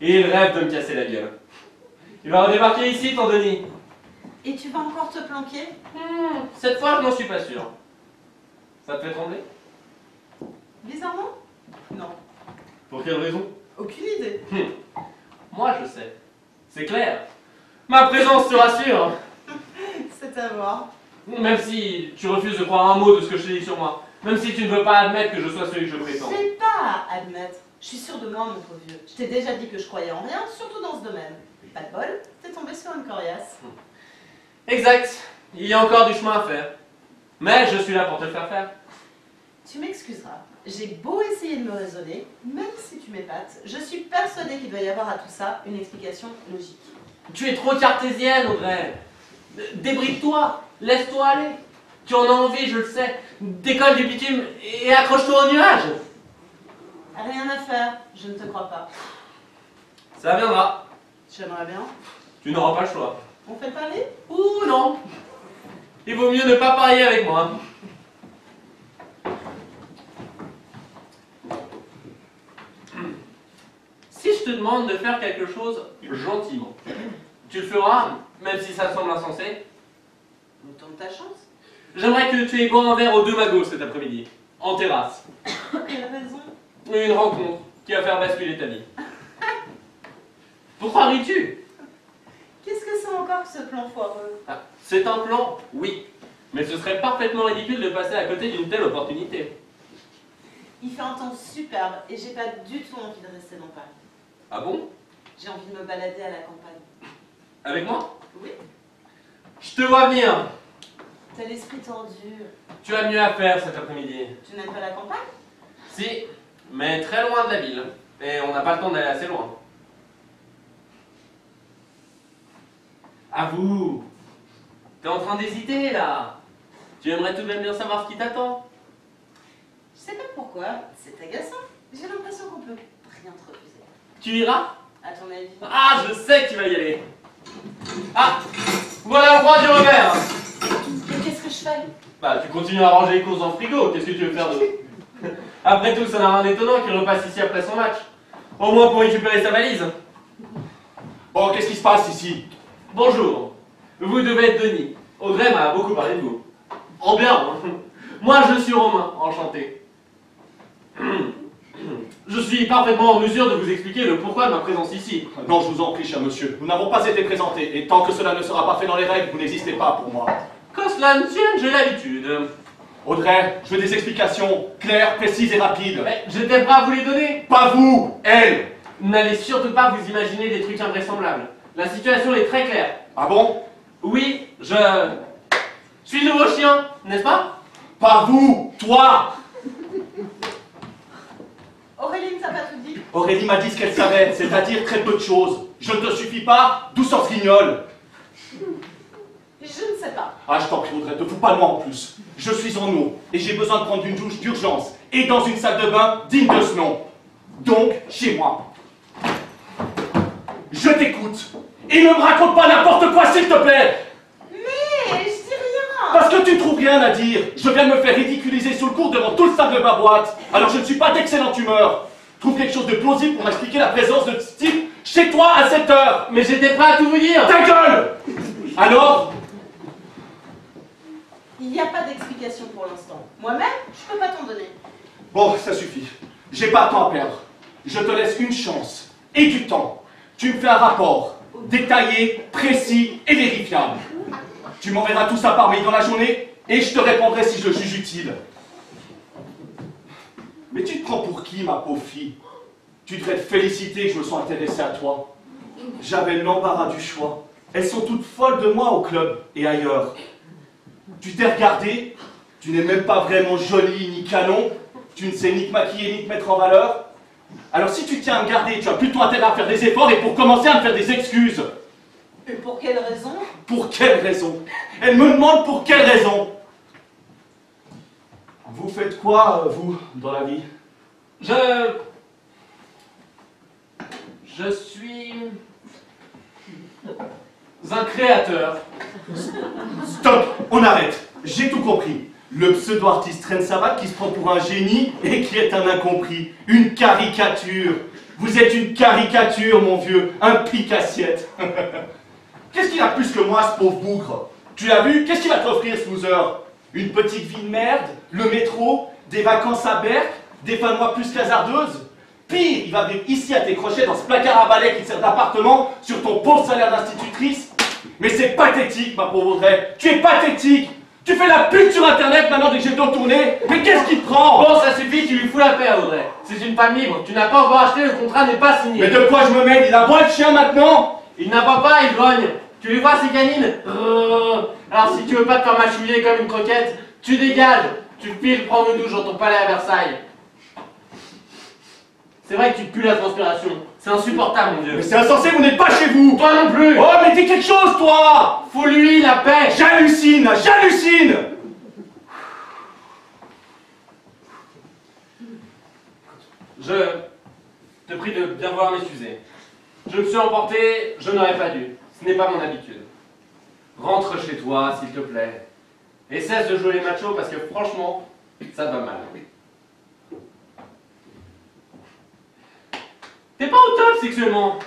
Et il rêve de me casser la gueule. Il va redébarquer ici, ton Denis. Et tu vas encore te planquer? Cette fois, je n'en suis pas sûr. Ça te fait trembler? Bizarrement? Non. Pour quelle raison? Aucune idée. Moi, je sais. C'est clair. Ma présence te rassure. C'est à voir. Même si tu refuses de croire un mot de ce que je t'ai dit sur moi. Même si tu ne veux pas admettre que je sois celui que je prétends. C'est pas à admettre. Je suis sûre de moi, mon pauvre vieux. Je t'ai déjà dit que je croyais en rien, surtout dans ce domaine. Pas de bol, t'es tombé sur une coriace. Exact. Il y a encore du chemin à faire. Mais je suis là pour te le faire faire. Tu m'excuseras. J'ai beau essayer de me raisonner, même si tu m'épates, je suis persuadée qu'il doit y avoir à tout ça une explication logique. Tu es trop cartésienne, Audrey. Débride-toi. Laisse-toi aller. Tu en as envie, je le sais. Décolle du bitume et accroche-toi au nuage. Rien à faire, je ne te crois pas. Ça viendra. J'aimerais bien. Tu n'auras pas le choix. On fait le pari? Ouh non. Il vaut mieux ne pas parier avec moi. Si je te demande de faire quelque chose gentiment, tu le feras, même si ça semble insensé. On tente ta chance. J'aimerais que tu aies boire un verre aux deux magos cet après-midi, en terrasse. Quelle raison? Une rencontre qui va faire basculer ta vie. Pourquoi ris-tu? Qu'est-ce que c'est encore que ce plan foireux? Ah, c'est un plan, oui. Mais ce serait parfaitement ridicule de passer à côté d'une telle opportunité. Il fait un temps superbe et j'ai pas du tout envie de rester dans Paris. Ah bon? J'ai envie de me balader à la campagne. Avec moi? Oui? Je te vois venir. T'as l'esprit tordu. Tu as mieux à faire cet après-midi. Tu n'aimes pas la campagne? Si, mais très loin de la ville. Et on n'a pas le temps d'aller assez loin. Avoue, t'es en train d'hésiter là. Tu aimerais tout de même bien savoir ce qui t'attend. Je sais pas pourquoi, c'est agaçant. J'ai l'impression qu'on peut rien te refuser. Tu iras? À ton avis? Ah, je sais que tu vas y aller. Ah, voilà le roi du revers. Mais qu'est-ce que je fais? Bah, tu continues à ranger les courses dans le frigo. Qu'est-ce que tu veux faire d'autre? Après tout, ça n'a rien d'étonnant qu'il repasse ici après son match. Au moins pour récupérer sa valise. Bon, qu'est-ce qui se passe ici? Bonjour, vous devez être Denis. Audrey m'a beaucoup parlé de vous. En bien, hein. Moi je suis Romain, enchanté. Je suis parfaitement en mesure de vous expliquer le pourquoi de ma présence ici. Non, je vous en prie, cher monsieur. Nous n'avons pas été présentés, et tant que cela ne sera pas fait dans les règles, vous n'existez pas pour moi. Qu'à cela ne tienne, j'ai l'habitude. Audrey, je veux des explications claires, précises et rapides. Mais j'étais prêt à vous les donner. Pas vous, elle. N'allez surtout pas vous imaginer des trucs invraisemblables. La situation est très claire. Ah bon? Oui, je suis le nouveau chien, n'est-ce pas? Pas vous, toi. Aurélie ne t'a pas tout dit? Aurélie m'a dit ce qu'elle savait, c'est-à-dire très peu de choses. Je ne te suffis pas, d'où sort ce guignol? Je ne sais pas. Ah, je t'en prie, Audrey, te fous pas de moi en plus. Je suis en eau, et j'ai besoin de prendre une douche d'urgence, et dans une salle de bain digne de ce nom. Donc, chez moi. Je t'écoute, Et ne me raconte pas n'importe quoi, s'il te plaît! Mais je dis rien. Parce que tu trouves rien à dire. Je viens de me faire ridiculiser sous le cours devant tout le staff de ma boîte. Alors je ne suis pas d'excellente humeur. Trouve quelque chose de plausible pour m'expliquer la présence de ce type chez toi à 7 heures. Mais j'étais prêt à tout vous dire. Ta gueule! Alors? Il n'y a pas d'explication pour l'instant. Moi-même, je peux pas t'en donner. Bon, ça suffit. J'ai pas de temps à perdre. Je te laisse une chance et du temps. Tu me fais un rapport détaillé, précis et vérifiable. Tu m'enverras tout ça par mail dans la journée et je te répondrai si je le juge utile. Mais tu te prends pour qui, ma pauvre fille? Tu devrais te féliciter que je me sois intéressé à toi. J'avais l'embarras du choix. Elles sont toutes folles de moi au club et ailleurs. Tu t'es regardé, tu n'es même pas vraiment jolie ni canon, tu ne sais ni te maquiller ni te mettre en valeur. Alors si tu tiens à me garder, tu as plutôt intérêt à faire des efforts et pour commencer à me faire des excuses. Et pour quelle raison? Pour quelle raison? Elle me demande pour quelle raison. Vous faites quoi, vous, dans la vie? Je suis un créateur. Stop, on arrête. J'ai tout compris. Le pseudo-artiste Ren Sabat qui se prend pour un génie et qui est un incompris. Une caricature. Vous êtes une caricature, mon vieux. Un pique-assiette. Qu'est-ce qu'il a de plus que moi, ce pauvre bougre? Tu l'as vu? Qu'est-ce qu'il va t'offrir, ce loser? Une petite vie de merde? Le métro? Des vacances à Berck? Des fins de mois plus qu'hasardeuses? Pire, il va vivre ici à tes crochets dans ce placard à balai qui te sert d'appartement sur ton pauvre salaire d'institutrice. Mais c'est pathétique, ma pauvre Audrey. Tu es pathétique. Tu fais la pute sur internet maintenant dès que j'ai le dos tourné. Mais qu'est-ce qui te prend? Bon, ça suffit, tu lui fous la paix, Audrey. C'est une femme libre. Tu n'as pas encore acheté, le contrat n'est pas signé. Mais de quoi je me mêle? Il aboie le chien maintenant? Il n'aboie pas, il grogne. Tu lui vois ses canines? Alors si tu veux pas te faire mâchouiller comme une croquette, tu dégages. Tu files prendre une douche dans ton palais à Versailles. C'est vrai que tu pues la transpiration. C'est insupportable, mon Mais Dieu. c'est insensé, vous n'êtes pas chez vous. Toi non plus. Oh, mais dis quelque chose, toi. Fous-lui la paix. J'hallucine, j'hallucine. Je te prie de bien vouloir m'excuser. Je me suis emporté, je n'aurais pas dû. Ce n'est pas mon habitude. Rentre chez toi, s'il te plaît. Et cesse de jouer les machos parce que franchement, ça te va mal. T'es pas au top sexuellement.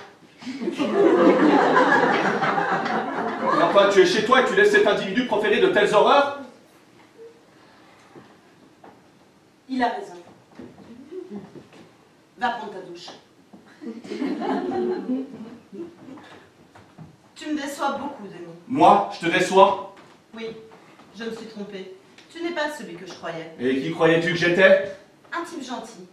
Enfin, tu es chez toi et tu laisses cet individu proférer de telles horreurs? Il a raison. Va prendre ta douche. Tu me déçois beaucoup, Denis. Moi, je te déçois? Oui, je me suis trompée. Tu n'es pas celui que je croyais. Et qui croyais-tu que j'étais? Un type gentil.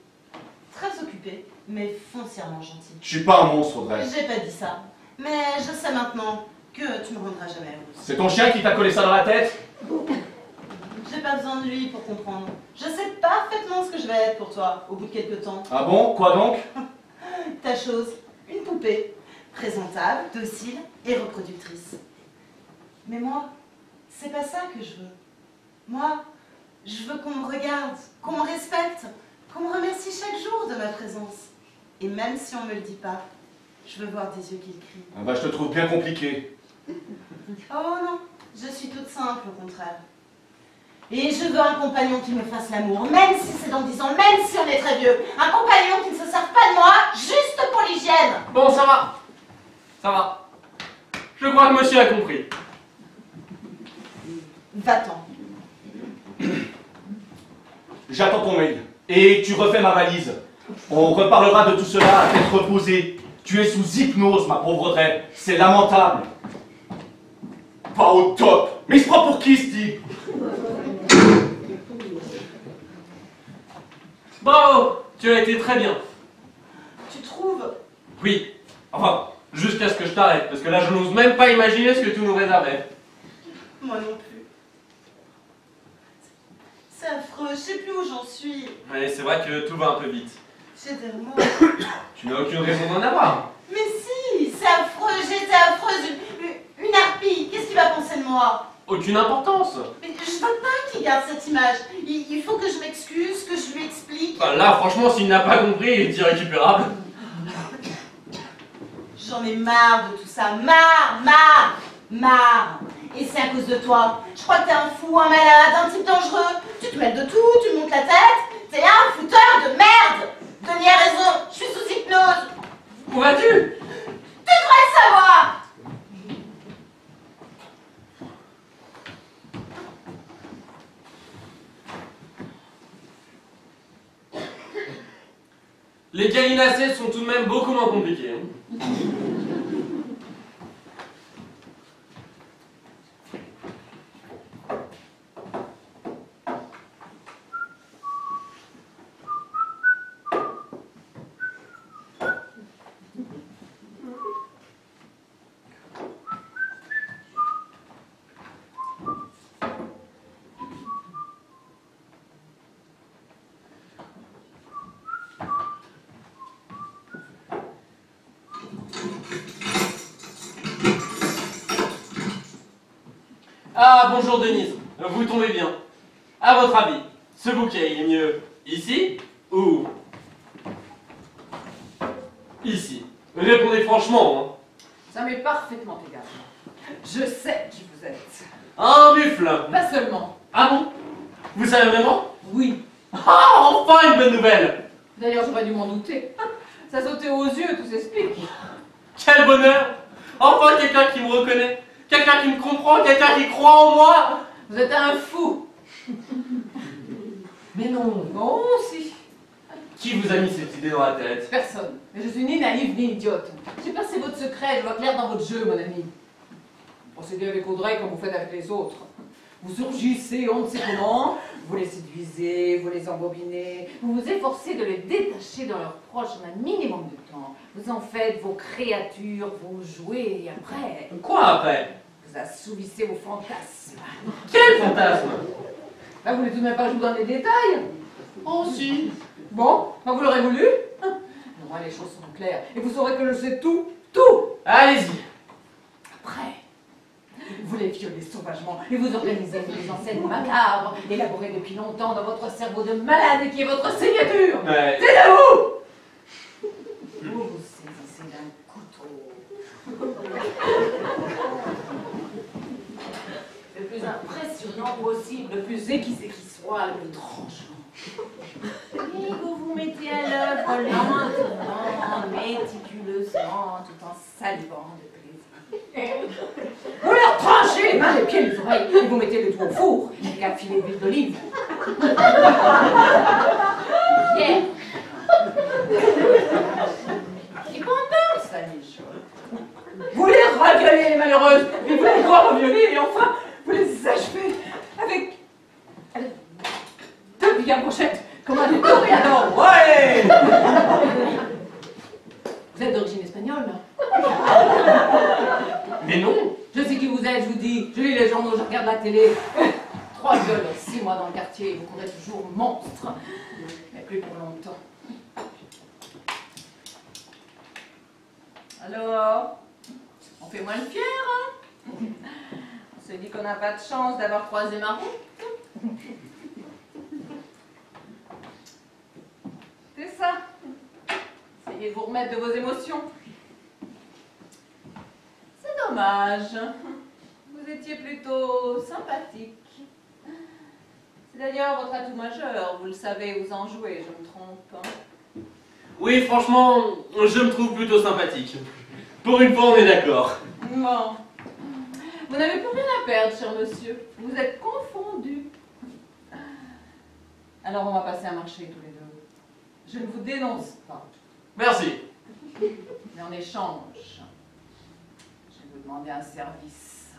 Très occupé, mais foncièrement gentil. Je suis pas un monstre, Audrey. J'ai pas dit ça. Mais je sais maintenant que tu me rendras jamais heureuse. C'est ton chien qui t'a collé ça dans la tête? J'ai pas besoin de lui pour comprendre. Je sais parfaitement ce que je vais être pour toi au bout de quelques temps. Ah bon? Quoi donc? Ta chose, une poupée, présentable, docile et reproductrice. Mais moi, c'est pas ça que je veux. Moi, je veux qu'on me regarde, qu'on me respecte, qu'on me remercie chaque jour de ma présence. Et même si on me le dit pas, je veux voir des yeux qui le crient. Ah bah, je te trouve bien compliqué. Oh non, je suis toute simple au contraire. Et je veux un compagnon qui me fasse l'amour, même si c'est dans 10 ans, même si on est très vieux. Un compagnon qui ne se serve pas de moi, juste pour l'hygiène. Bon, ça va. Ça va. Je crois que monsieur a compris. Va-t'en. J'attends ton mail. Et tu refais ma valise. On reparlera de tout cela à tête reposée. Tu es sous hypnose, ma pauvre Audrey. C'est lamentable. Pas au top. Mais il se prend pour qui, ce type? Bravo. Tu as été très bien. Tu trouves? Oui. Enfin, jusqu'à ce que je t'arrête, parce que là, je n'ose même pas imaginer ce que tu nous réservais. Moi non plus. C'est affreux, je sais plus où j'en suis. Ouais, c'est vrai que tout va un peu vite. J'ai des remords. Tu n'as aucune raison d'en avoir. Mais si, c'est affreux, j'étais affreuse. Une harpie, qu'est-ce qu'il va penser de moi? Aucune importance. Mais je veux pas qu'il garde cette image. Il faut que je m'excuse, que je lui explique. Enfin, là, franchement, s'il n'a pas compris, il est irrécupérable. Je J'en ai marre de tout ça. Marre. Et c'est à cause de toi. Je crois que t'es un fou, un malade, un type dangereux. Tu te mêles de tout, tu me montes la tête. T'es un fouteur de merde. Denis a raison, je suis sous hypnose. Où vas-tu? Tu devrais le savoir. Les gallinacées sont tout de même beaucoup moins compliquées. Ah, bonjour Denise, vous tombez bien. À votre avis, ce bouquet, il est mieux ici ou ici? Répondez franchement. Hein. Ça m'est parfaitement égal. Je sais qui vous êtes. Un mufle. Pas seulement. Ah bon? Vous savez vraiment? Oui. Ah, enfin une bonne nouvelle. D'ailleurs, j'aurais dû m'en douter. Ça sautait aux yeux, tout s'explique. Quel bonheur. Enfin quelqu'un qui me reconnaît. Quelqu'un qui me comprend, quelqu'un qui croit en moi. Vous êtes un fou. Mais non. Non, si. Qui vous a mis cette idée dans la tête? Personne. Mais je suis ni naïve ni idiote. J'ai percé votre secret, je vois clair dans votre jeu, mon ami. Procédez avec Audrey comme vous faites avec les autres. Vous surgissez, on ne sait comment, vous les séduisez, vous les embobinez, vous vous efforcez de les détacher dans leurs proches en un minimum de temps. Vous en faites vos créatures, vous jouez, et après, Quoi après? vous assouvissez vos fantasmes. Quel fantasme? Là, vous voulez tout de même pas jouer dans les détails? Oh si. Bon, ben, vous l'aurez voulu? Moi, les choses sont claires, et vous saurez que je sais tout. Allez-y. Après, vous les violez sauvagement et vous organisez une mise en scène macabre, élaborée depuis longtemps dans votre cerveau de malade qui est votre signature. Ouais. C'est de vous. Vous vous saisissez d'un couteau. Le plus impressionnant possible, le plus aiguisé qui soit, le plus tranchant. Et vous vous mettez à l'œuvre lentement, méticuleusement, tout en salivant de plaisir. Vous leur tranchez les mains, les pieds, les oreilles, et vous mettez le tout au four, avec un filet d'huile d'olive. Bien. Et pendant ça, Michel, vous les regueulez, les malheureuses, et vous les revioler, et enfin, vous les achevez avec deux bières brochettes, comme un toréador. Ouais. Vous êtes d'origine espagnole, Mais non. Je sais qui vous êtes, je vous dis. Je lis les journaux, je regarde la télé. 3 gueules, 6 mois dans le quartier, vous courez toujours monstre. Mais plus pour longtemps. Alors, on fait moins le fier, hein? On se dit qu'on n'a pas de chance d'avoir croisé ma route. C'est ça. Essayez de vous remettre de vos émotions. C'est dommage. Vous étiez plutôt sympathique. C'est d'ailleurs votre atout majeur, vous le savez, vous en jouez, je me trompe. Oui, franchement, je me trouve plutôt sympathique. Pour une fois, on est d'accord. Bon. Vous n'avez plus rien à perdre, cher monsieur. Vous êtes confondu. Alors on va passer un marché tous les deux. Je ne vous dénonce pas. Merci. Mais en échange, je vais vous demander un service.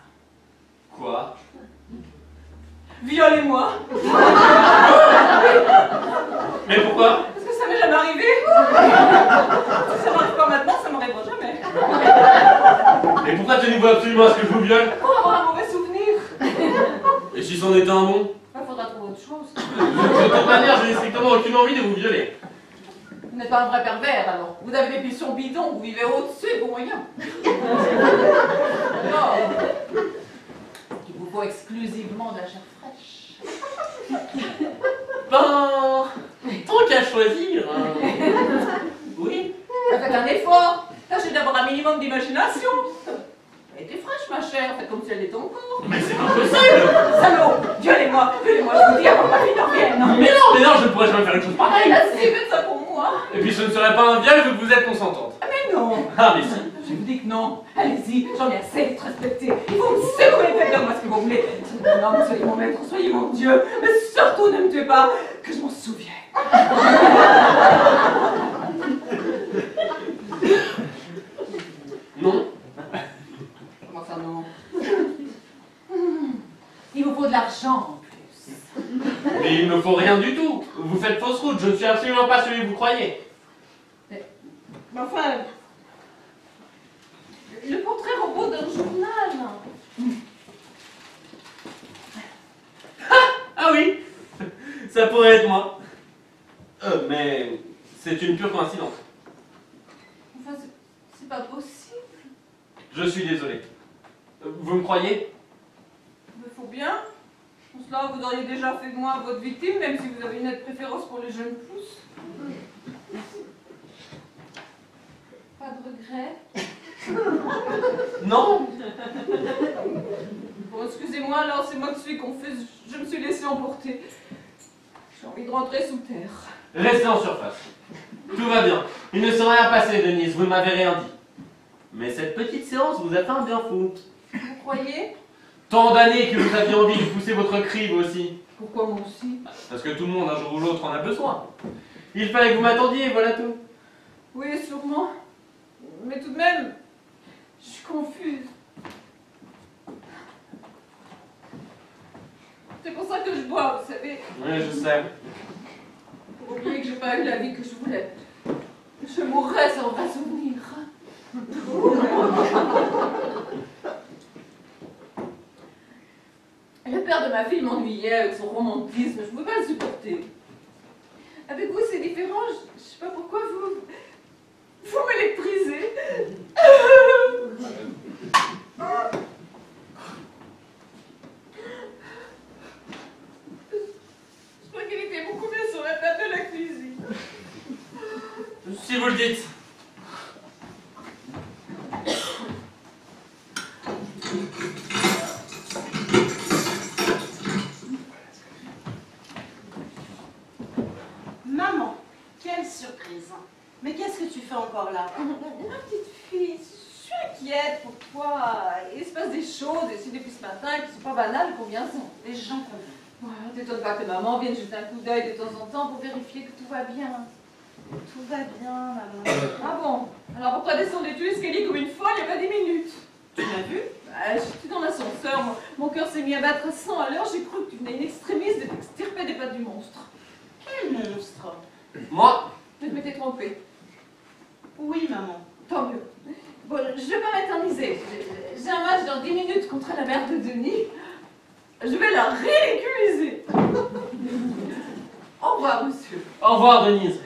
Quoi? Violez-moi. Mais pourquoi? Parce que ça m'est jamais arrivé. Si ça m'arrive pas maintenant, ça m'arrivera jamais. Mais pourquoi tenez-vous absolument à ce que je vous viole? Pour avoir un mauvais souvenir. Et si c'en était un bon? Il faudra trouver autre chose. De toute manière, je n'ai strictement aucune envie de vous violer. Vous n'êtes pas un vrai pervers alors. Vous avez des pulsions bidons, vous vivez au-dessus de vos moyens. Alors, il vous faut exclusivement de la chair fraîche. Ben, tant qu'à choisir. Oui. Faites un effort. Tâchez de avoir un minimum d'imagination. Elle était fraîche, ma chère, faites comme si elle l'était encore. Mais c'est pas possible! Salaud! Violez-moi, je vous dis avant que ma fille ne revienne. Mais non, je ne pourrais jamais faire une chose pareille! Allez, faites ça pour moi. Et puis ce ne serait pas un viol vu que vous êtes consentante. Ah, mais non. Ah, mais si! Je vous dis que non. Allez-y, j'en ai assez d'être respectée. Il faut me secouer, faites-moi ce que vous voulez. Soyez mon homme, soyez mon maître, soyez mon Dieu. Mais surtout, ne me tuez pas, que je m'en souvienne. Non. Comment ça, non? Il vous faut de l'argent, en plus. Mais il ne me faut rien du tout. Vous faites fausse route, je ne suis absolument pas celui que vous croyez. Mais enfin... Le portrait robot d'un journal. Ah oui! Ça pourrait être moi. Mais c'est une pure coïncidence. Enfin, c'est pas possible. Je suis désolé. Vous me croyez? Il faut bien. Pour cela, vous auriez déjà fait de moi votre victime, même si vous avez une nette préférence pour les jeunes pousses. Pas de regret? Non! Bon, excusez-moi, alors c'est moi qui suis confuse. Je me suis laissée emporter. J'ai envie de rentrer sous terre. Restez en surface. Tout va bien. Il ne s'est rien passé, Denise, vous ne m'avez rien dit. Mais cette petite séance vous a fait un bien fou. Vous croyez? Tant d'années que vous aviez envie de pousser votre cri, vous aussi. Pourquoi moi aussi? Parce que tout le monde, un jour ou l'autre, en a besoin. Il fallait que vous m'attendiez, voilà tout. Oui, sûrement. Mais tout de même, je suis confuse. C'est pour ça que je bois, vous savez. Oui, je sais. Pour oublier que j'ai pas eu la vie que je voulais. Je mourrais sans vrai souvenir. Le père de ma fille m'ennuyait avec son romantisme, je ne pouvais pas le supporter. Avec vous, c'est différent, je sais pas pourquoi vous m'électrisez. Je crois qu'il était beaucoup mieux sur la table de la cuisine. Si vous le dites. Maman, quelle surprise. Mais qu'est-ce que tu fais encore là? Ma petite fille, je suis inquiète pour toi. Il se passe des choses ici depuis ce matin qui ne sont pas banales, combien sont? Les gens qu'on Voilà, t'étonnes pas que maman vienne jeter un coup d'œil de temps en temps pour vérifier que tout va bien. Tout va bien, maman. Ah bon? Alors pourquoi descendais-tu l'escalier comme une folle il y a pas 10 minutes? Tu m'as vu? Bah, j'étais dans l'ascenseur, mon cœur s'est mis à battre à 100 à l'heure, j'ai cru que tu venais une extrémiste de t'extirper des pattes du monstre. Quel monstre? Moi? Je m'étais trompée. Oui, maman. Tant mieux. Bon, je vais pas m'éterniser. J'ai un match dans 10 minutes contre la mère de Denis. Je vais la ridiculiser. Au revoir, monsieur. Au revoir, Denise.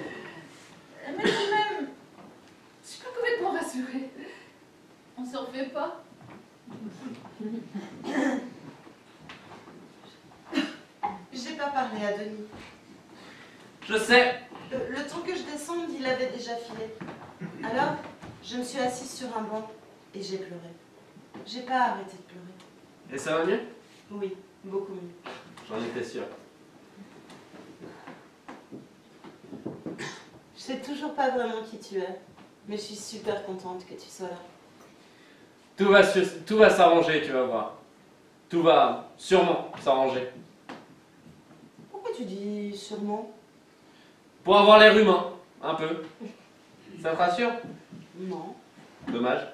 Mais tout de même, je suis pas complètement rassurée. On s'en fait pas. J'ai pas parlé à Denis. Je sais. Le temps que je descende, il avait déjà filé. Alors, je me suis assise sur un banc et j'ai pleuré. J'ai pas arrêté de pleurer. Et ça va mieux? Oui, beaucoup mieux. J'en étais sûr. Je sais toujours pas vraiment qui tu es, mais je suis super contente que tu sois là. Tout va s'arranger, tu vas voir. Tout va sûrement s'arranger. Pourquoi tu dis sûrement? Pour avoir l'air humain, un peu. Ça te rassure? Non. Dommage.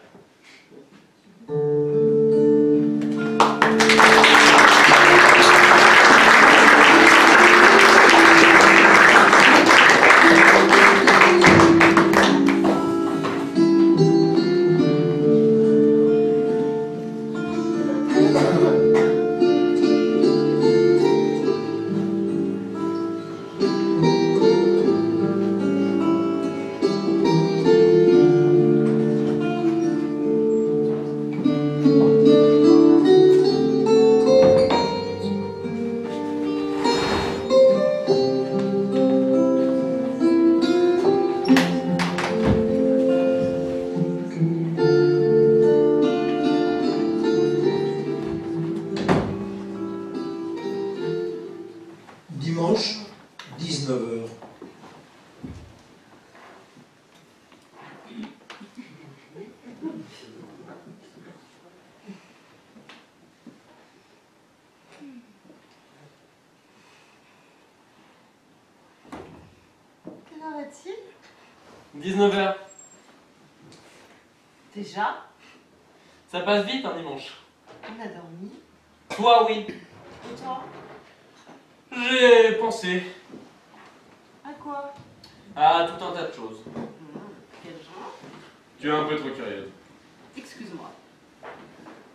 a-t-il? 19h. Déjà? Ça passe vite un dimanche. On a dormi. Toi, oui. Et toi? J'ai pensé À quoi? à tout un tas de choses. Quel genre? Tu es un peu trop curieuse. Excuse-moi.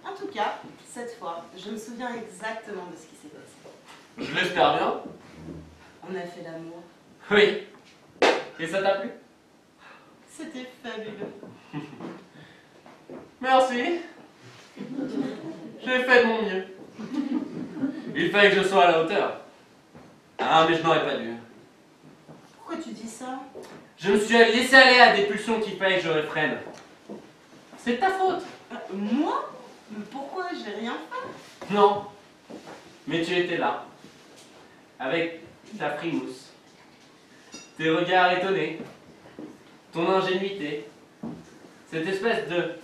En tout cas, cette fois, je me souviens exactement de ce qui s'est passé. Je l'espère bien. On a fait l'amour. Oui. Et ça t'a plu? C'était fabuleux. Merci. J'ai fait de mon mieux. Il fallait que je sois à la hauteur. Ah, mais je n'aurais pas dû. Pourquoi tu dis ça? Je me suis laissé aller à des pulsions qu'il fallait que je réfrène. C'est de ta faute. Moi? Mais pourquoi? J'ai rien fait. Non. Mais tu étais là. Avec ta frimousse. Tes regards étonnés. Ton ingénuité. Cette espèce de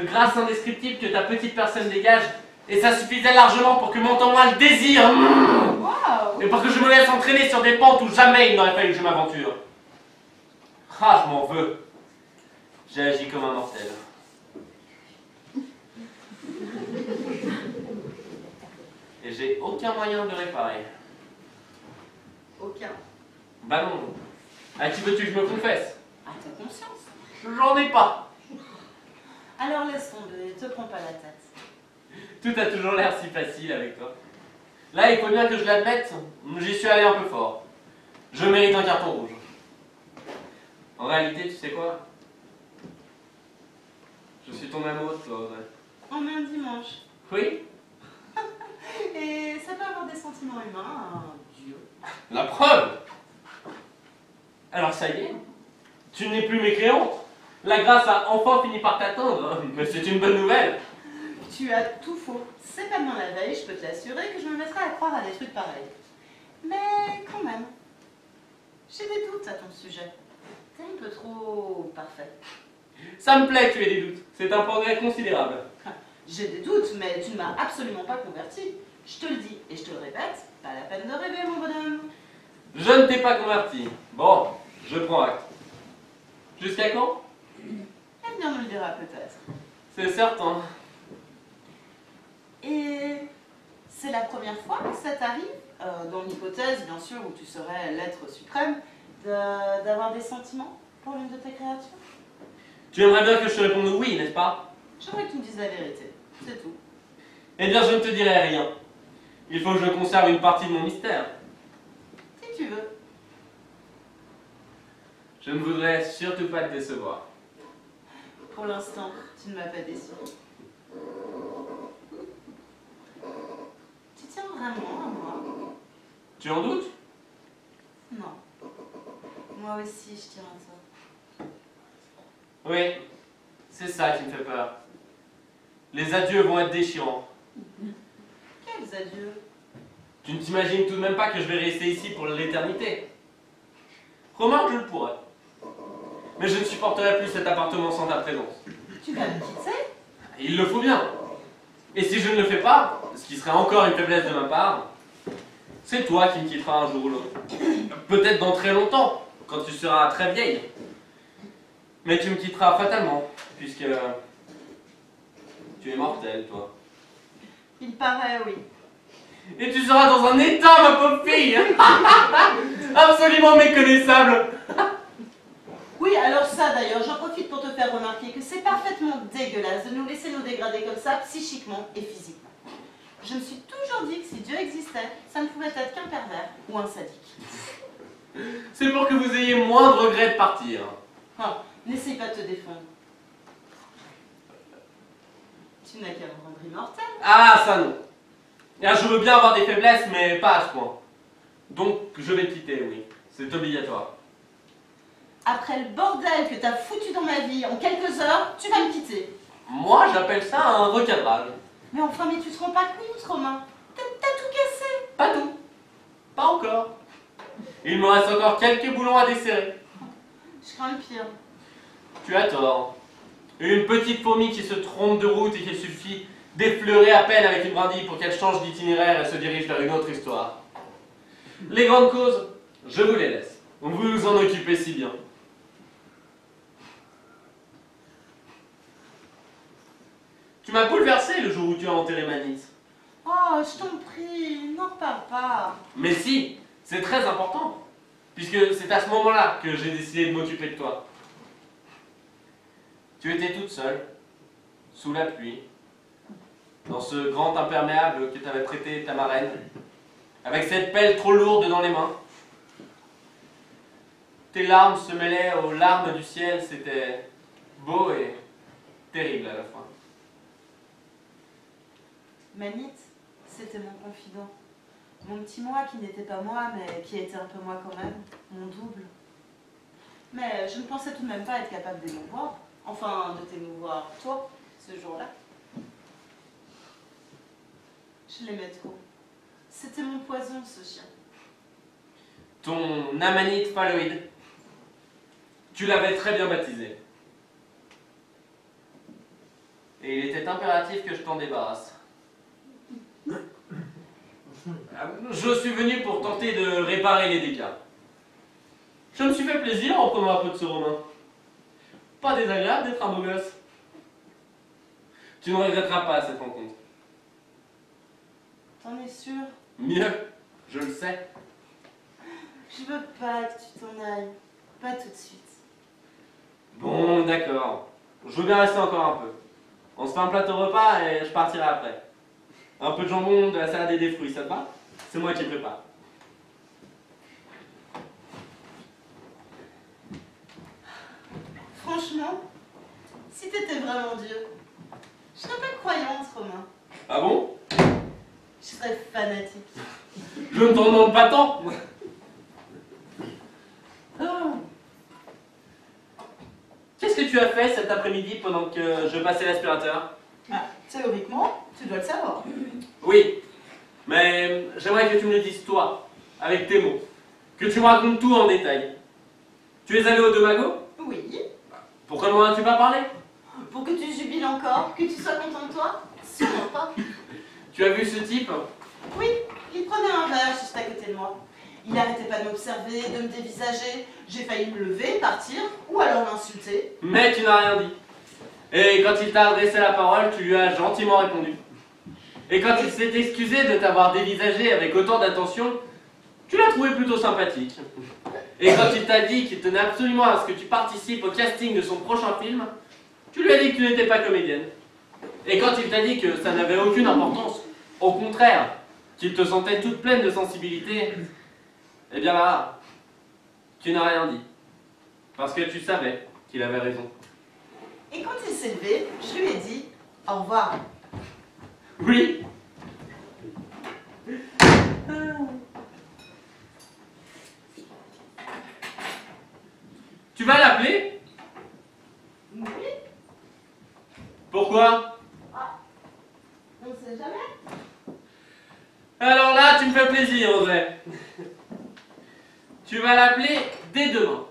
grâce indescriptible que ta petite personne dégage. Et ça suffisait largement pour que monte en moi le désir. Waouh! Et pour que je me laisse entraîner sur des pentes où jamais il n'aurait fallu que je m'aventure. Ah, je m'en veux. J'ai agi comme un mortel. Et j'ai aucun moyen de réparer. Aucun. Bah non. À qui veux-tu que je me confesse? À ta conscience. J'en ai pas. Alors laisse tomber, te prends pas la tête. Tout a toujours l'air si facile avec toi. Là, il faut bien que je l'admette, j'y suis allé un peu fort. Je mérite un carton rouge. En réalité, tu sais quoi? Je suis ton amoureux, toi, Audrey. En un dimanche. Oui? Et ça peut avoir des sentiments humains, un dieu. La preuve! Alors ça y est, tu n'es plus mécréante. La grâce a enfin fini par t'atteindre, mais c'est une bonne nouvelle. Tu as tout faux. C'est pas demain la veille, je peux te l'assurer que je me mettrai à croire à des trucs pareils. Mais quand même, j'ai des doutes à ton sujet. T'es un peu trop parfait. Ça me plaît que tu aies des doutes, c'est un progrès considérable. J'ai des doutes, mais tu ne m'as absolument pas converti. Je te le dis et je te le répète, pas la peine de rêver, mon bonhomme. Je ne t'ai pas converti. Bon, je prends acte. Jusqu'à quand? L'avenir nous le dira peut-être. C'est certain. Et c'est la première fois que ça t'arrive, dans l'hypothèse, bien sûr, où tu serais l'être suprême, d'avoir des sentiments pour l'une de tes créatures? Tu aimerais bien que je te réponde oui, n'est-ce pas? J'aimerais que tu me dises la vérité, c'est tout. Eh bien, je ne te dirai rien. Il faut que je conserve une partie de mon mystère. Si tu veux. Je ne voudrais surtout pas te décevoir. Pour l'instant, tu ne m'as pas déçu. Tu tiens vraiment à moi? Tu en doutes? Non. Moi aussi, je tiens à toi. Oui, c'est ça qui me fait peur. Les adieux vont être déchirants. Quels adieux? Tu ne t'imagines tout de même pas que je vais rester ici pour l'éternité. Remarque, je le pourrais. Mais je ne supporterai plus cet appartement sans ta présence. Tu vas me quitter? Il le faut bien. Et si je ne le fais pas, ce qui serait encore une faiblesse de ma part, c'est toi qui me quitteras un jour ou l'autre. Peut-être dans très longtemps, quand tu seras très vieille. Mais tu me quitteras fatalement, puisque tu es mortelle, toi. Il paraît, oui. Et tu seras dans un état, ma pauvre fille. Absolument méconnaissable. Oui, alors ça d'ailleurs, j'en profite pour te faire remarquer que c'est parfaitement dégueulasse de nous laisser nous dégrader comme ça, psychiquement et physiquement. Je me suis toujours dit que si Dieu existait, ça ne pouvait être qu'un pervers ou un sadique. C'est pour que vous ayez moins de regrets de partir. Ah, n'essaye pas de te défendre. Tu n'as qu'à me rendre immortel. Ah, ça non. Ah, je veux bien avoir des faiblesses, mais pas à ce point. Donc, je vais te quitter, oui. C'est obligatoire. Après le bordel que t'as foutu dans ma vie en quelques heures, tu vas me quitter. Moi, j'appelle ça un recadrage. Mais enfin, mais tu te rends pas compte, Romain. T'as tout cassé. Pas tout. Pas encore. Il me reste encore quelques boulons à desserrer. Je crains le pire. Tu as tort. Une petite fourmi qui se trompe de route et qu'il suffit d'effleurer à peine avec une brindille pour qu'elle change d'itinéraire et se dirige vers une autre histoire. Les grandes causes, je vous les laisse. Vous vous en occupez si bien. Tu m'as bouleversé le jour où tu as enterré Manitz. Oh, je t'en prie, n'en reparle pas. Mais si, c'est très important. Puisque c'est à ce moment-là que j'ai décidé de m'occuper de toi. Tu étais toute seule, sous la pluie, dans ce grand imperméable que t'avait prêté ta marraine, avec cette pelle trop lourde dans les mains. Tes larmes se mêlaient aux larmes du ciel, c'était beau et terrible à la fois. Manitz, c'était mon confident. Mon petit moi qui n'était pas moi, mais qui était un peu moi quand même. Mon double. Mais je ne pensais tout de même pas être capable d'émouvoir. Enfin, de t'émouvoir, toi, ce jour-là. Je l'aimais trop. C'était mon poison, ce chien. Ton amanite phalloïde, tu l'avais très bien baptisé. Et il était impératif que je t'en débarrasse. Je suis venu pour tenter de réparer les dégâts. Je me suis fait plaisir en prenant un peu de ce romain. Pas désagréable d'être un beau gosse. Tu ne regretteras pas cette rencontre. T'en es sûr? Mieux, je le sais. Je veux pas que tu t'en ailles. Pas tout de suite. Bon, d'accord. Je veux bien rester encore un peu. On se fait un plateau repas et je partirai après. Un peu de jambon, de la salade et des fruits, ça te va? C'est moi qui prépare. Franchement, si t'étais vraiment Dieu, je serais pas croyante, Romain. Ah bon? Je serais fanatique. Je ne t'en demande pas tant. Qu'est-ce que tu as fait cet après-midi pendant que je passais l'aspirateur? Ah, théoriquement, tu dois le savoir. Oui, mais j'aimerais que tu me le dises toi, avec tes mots. Que tu me racontes tout en détail. Tu es allé au Demago? Oui. Pourquoi ne m'en as-tu pas parlé? Pour que tu jubiles encore, que tu sois content de toi? Sûrement pas. Tu as vu ce type? Oui, il prenait un verre juste à côté de moi. Il n'arrêtait pas de m'observer, de me dévisager. J'ai failli me lever, partir, ou alors l'insulter. Mais tu n'as rien dit. Et quand il t'a adressé la parole, tu lui as gentiment répondu. Et quand il s'est excusé de t'avoir dévisagé avec autant d'attention, tu l'as trouvé plutôt sympathique. Et quand il t'a dit qu'il tenait absolument à ce que tu participes au casting de son prochain film, tu lui as dit que tu n'étais pas comédienne. Et quand il t'a dit que ça n'avait aucune importance, au contraire, qu'il te sentait toute pleine de sensibilité, eh bien là, tu n'as rien dit. Parce que tu savais qu'il avait raison. Et quand il s'est levé, je lui ai dit au revoir. Oui. Tu vas l'appeler? Oui. Pourquoi? On ne sait jamais. Alors là, tu me fais plaisir, Audrey. Tu vas l'appeler dès demain.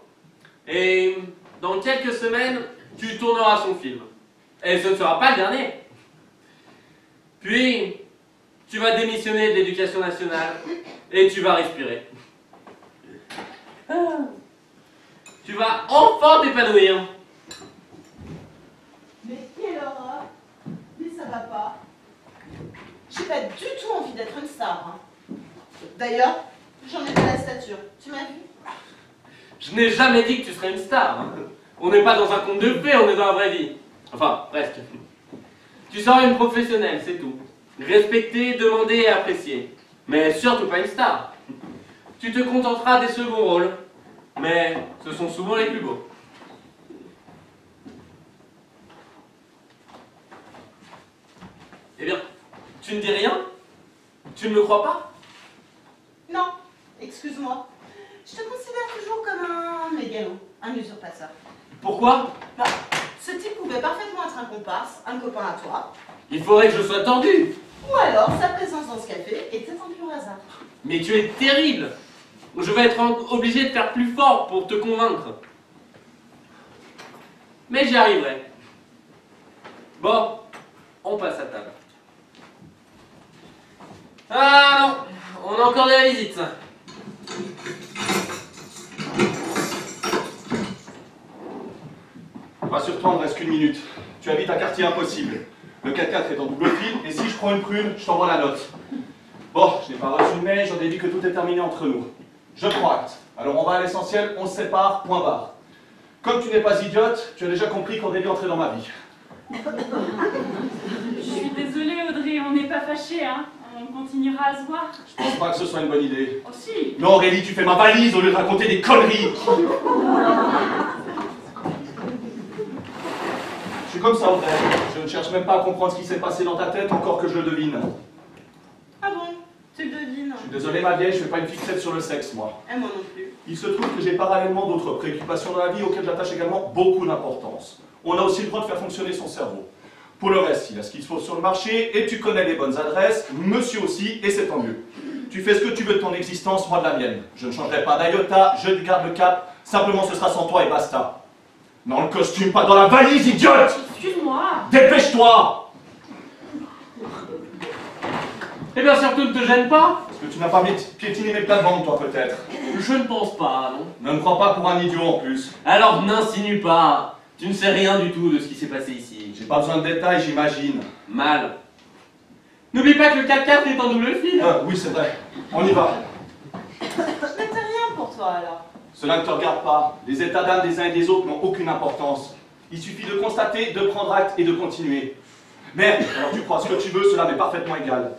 Et dans quelques semaines, tu tourneras son film. Et ce ne sera pas le dernier. Puis, tu vas démissionner de l'éducation nationale et tu vas respirer. Tu vas enfin t'épanouir. Mais quelle horreur. Mais ça va pas. J'ai pas du tout envie d'être une star. Hein. D'ailleurs, j'en ai pas la stature. Tu m'as vu? Je n'ai jamais dit que tu serais une star. Hein. On n'est pas dans un conte de fées, on est dans la vraie vie. Enfin, presque. Tu seras une professionnelle, c'est tout. Respectée, demandée et appréciée. Mais surtout pas une star. Tu te contenteras des seconds rôles. Mais ce sont souvent les plus beaux. Eh bien, tu ne dis rien? Tu ne me crois pas? Non, excuse-moi. Je te considère toujours comme un mégalo, un usurpateur. Pourquoi? Bah, ce type pouvait parfaitement être un comparse, un copain à toi. Il faudrait que je sois tordu. Ou alors, sa présence dans ce café était un pur hasard. Mais tu es terrible. Je vais être obligé de faire plus fort pour te convaincre. Mais j'y arriverai. Bon, on passe à table. Ah non, on a encore de la visite. Rassure-toi, on ne reste qu'une minute. Tu habites un quartier impossible. Le 4x4 est en double fil, et si je prends une prune, je t'envoie la note. Bon, je n'ai pas reçu de mail, j'en ai dit que tout est terminé entre nous. Je prends acte. Alors on va à l'essentiel, on se sépare, point barre. Comme tu n'es pas idiote, tu as déjà compris qu'Aurélie entrait dans ma vie. Je suis désolée, Audrey, on n'est pas fâchés, hein. On continuera à se voir. Je pense pas que ce soit une bonne idée. Oh si. Non, Aurélie, tu fais ma valise au lieu de raconter des conneries. Je suis comme ça, Audrey. Je ne cherche même pas à comprendre ce qui s'est passé dans ta tête, encore que je le devine. Ah bon? Tu le devines? Je suis désolé, ma vieille, je fais pas une fixette sur le sexe, moi. Et moi non plus. Il se trouve que j'ai parallèlement d'autres préoccupations dans la vie auxquelles j'attache également beaucoup d'importance. On a aussi le droit de faire fonctionner son cerveau. Pour le reste, il y a ce qu'il faut sur le marché, et tu connais les bonnes adresses, monsieur aussi, et c'est tant mieux. Tu fais ce que tu veux de ton existence, moi de la mienne. Je ne changerai pas d'iota, je garde le cap, simplement ce sera sans toi et basta. Dans le costume, pas dans la valise, idiote! Excuse-moi. Dépêche-toi! Eh bien surtout ne te gêne pas. Parce que tu n'as pas piétiné mes plates-bandes, toi, peut-être. Je ne pense pas, non. Ne me crois pas pour un idiot, en plus. Alors n'insinue pas. Tu ne sais rien du tout de ce qui s'est passé ici. J'ai pas besoin de détails, j'imagine. Mal. N'oublie pas que le 4x4 est en double fil. Oui, c'est vrai. On y va. Mais t'as rien pour toi alors. Cela ne te regarde pas. Les états d'âme des uns et des autres n'ont aucune importance. Il suffit de constater, de prendre acte et de continuer. Merde, alors tu crois ce que tu veux, cela m'est parfaitement égal.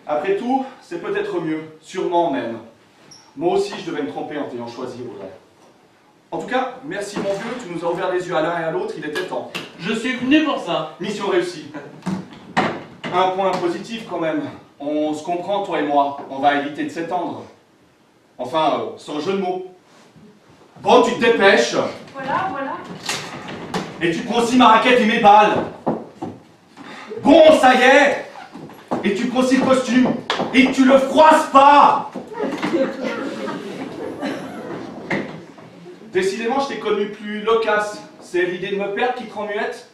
Après tout, c'est peut-être mieux, sûrement même. Moi aussi, je devais me tromper en t'ayant choisi, Audrey. En tout cas, merci mon vieux, tu nous as ouvert les yeux à l'un et à l'autre, il était temps. Je suis venu pour ça. Mission réussie. Un point positif quand même. On se comprend, toi et moi. On va éviter de s'étendre. Enfin, sans jeu de mots. Bon, tu te dépêches. Voilà, voilà. Et tu prends aussi ma raquette et mes balles. Bon, ça y est. Et tu prends aussi le costume. Et tu le froisses pas. Décidément, je t'ai connu plus loquace. C'est l'idée de me perdre qui te rend muette?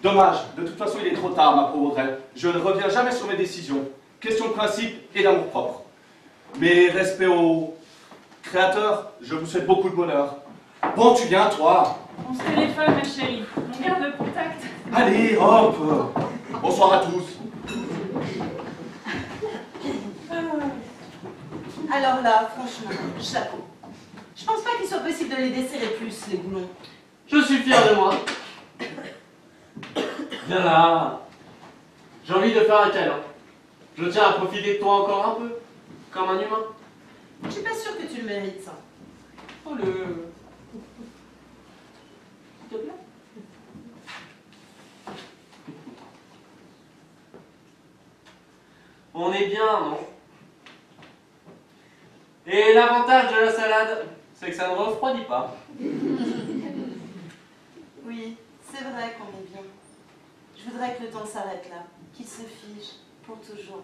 Dommage. De toute façon, il est trop tard, ma pauvre Audrey. Je ne reviens jamais sur mes décisions. Question de principe et d'amour propre. Mais respect au créateur, je vous souhaite beaucoup de bonheur. Bon, tu viens, toi. On se téléphone, ma chérie. On garde le contact. Allez, hop. Bonsoir à tous. Alors là, franchement, chapeau. Je pense pas qu'il soit possible de les desserrer plus, les boulons. Je suis fier de moi. Viens là. J'ai envie de faire un câlin. Je tiens à profiter de toi encore un peu. Comme un humain. Je suis pas sûre que tu le mérites, ça. Oh le... S'il te plaît. On est bien, non? Et l'avantage de la salade, c'est que ça ne refroidit pas. Oui, c'est vrai qu'on est bien. Je voudrais que le temps s'arrête là, qu'il se fige pour toujours.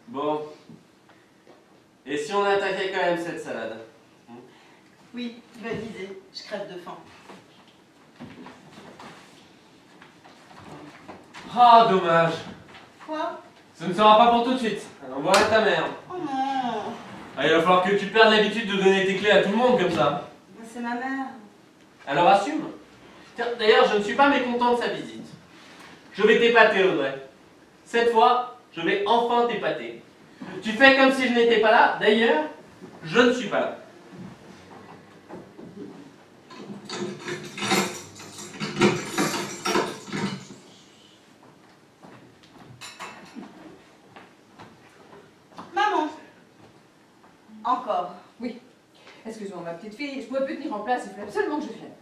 Bon. Et si on attaquait quand même cette salade? Oui, bonne idée. Je crève de faim. Ah, dommage. Quoi? Ce ne sera pas pour tout de suite. Envoie à ta mère. Oh non. Ah, il va falloir que tu perdes l'habitude de donner tes clés à tout le monde comme ça. Mais c'est ma mère. Alors assume. Tiens, d'ailleurs, je ne suis pas mécontent de sa visite. Je vais t'épater, Audrey. Cette fois, je vais enfin t'épater. Tu fais comme si je n'étais pas là. D'ailleurs, je ne suis pas là. Maman. Encore. Oui. Excuse-moi, ma petite fille, je pouvais plus tenir en place, il fallait absolument que je vienne.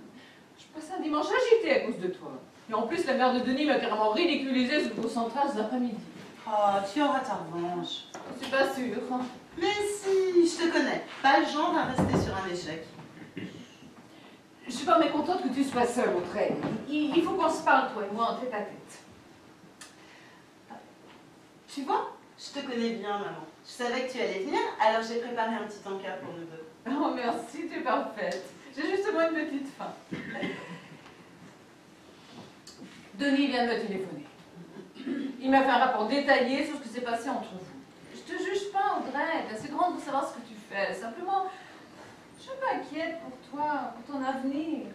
Je passais un dimanche agité à cause de toi. Et en plus, la mère de Denis m'a carrément ridiculisé sous le pourcentage d'après-midi. Oh, tu auras ta revanche. Je suis pas sûre. Mais si, je te connais. Pas le genre à rester sur un échec. Je suis pas mécontente que tu sois seule, Audrey. Il faut qu'on se parle, toi et moi, en tête à tête. Tu vois, je te connais bien, maman. Je savais que tu allais venir, alors j'ai préparé un petit encas pour nous deux. Oh, merci, tu es parfaite. J'ai justement une petite faim. Denis vient de me téléphoner. Il m'a fait un rapport détaillé sur ce qui s'est passé entre vous. Je te juge pas, Audrey. T'es assez grande pour savoir ce que tu fais. Simplement, je veux pas m'inquiète pour toi, pour ton avenir.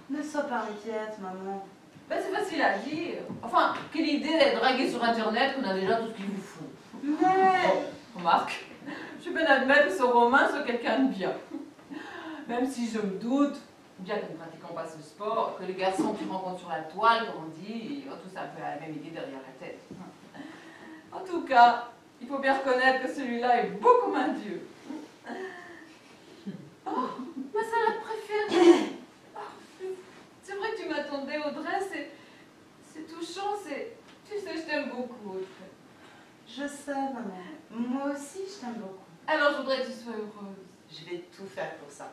Ne sois pas inquiète, maman. Ben, c'est facile à dire. Enfin, quelle idée d'être dragué sur Internet qu'on a déjà tout ce qu'il vous faut. Mais... Remarque, je peux bien admettre que ce Romain soit quelqu'un de bien. Même si je me doute, bien que nous ne pratiquons pas ce sport, que les garçons que tu rencontres sur la toile, comme on dit, ils ont tous un peu la même idée derrière la tête. En tout cas, il faut bien reconnaître que celui-là est beau comme un dieu. Oh, ma salade préférée. Oh, c'est vrai que tu m'attendais, Audrey, c'est touchant, tu sais, je t'aime beaucoup, Audrey. Je sais, maman. Moi aussi, je t'aime beaucoup. Alors, je voudrais que tu sois heureuse. Je vais tout faire pour ça.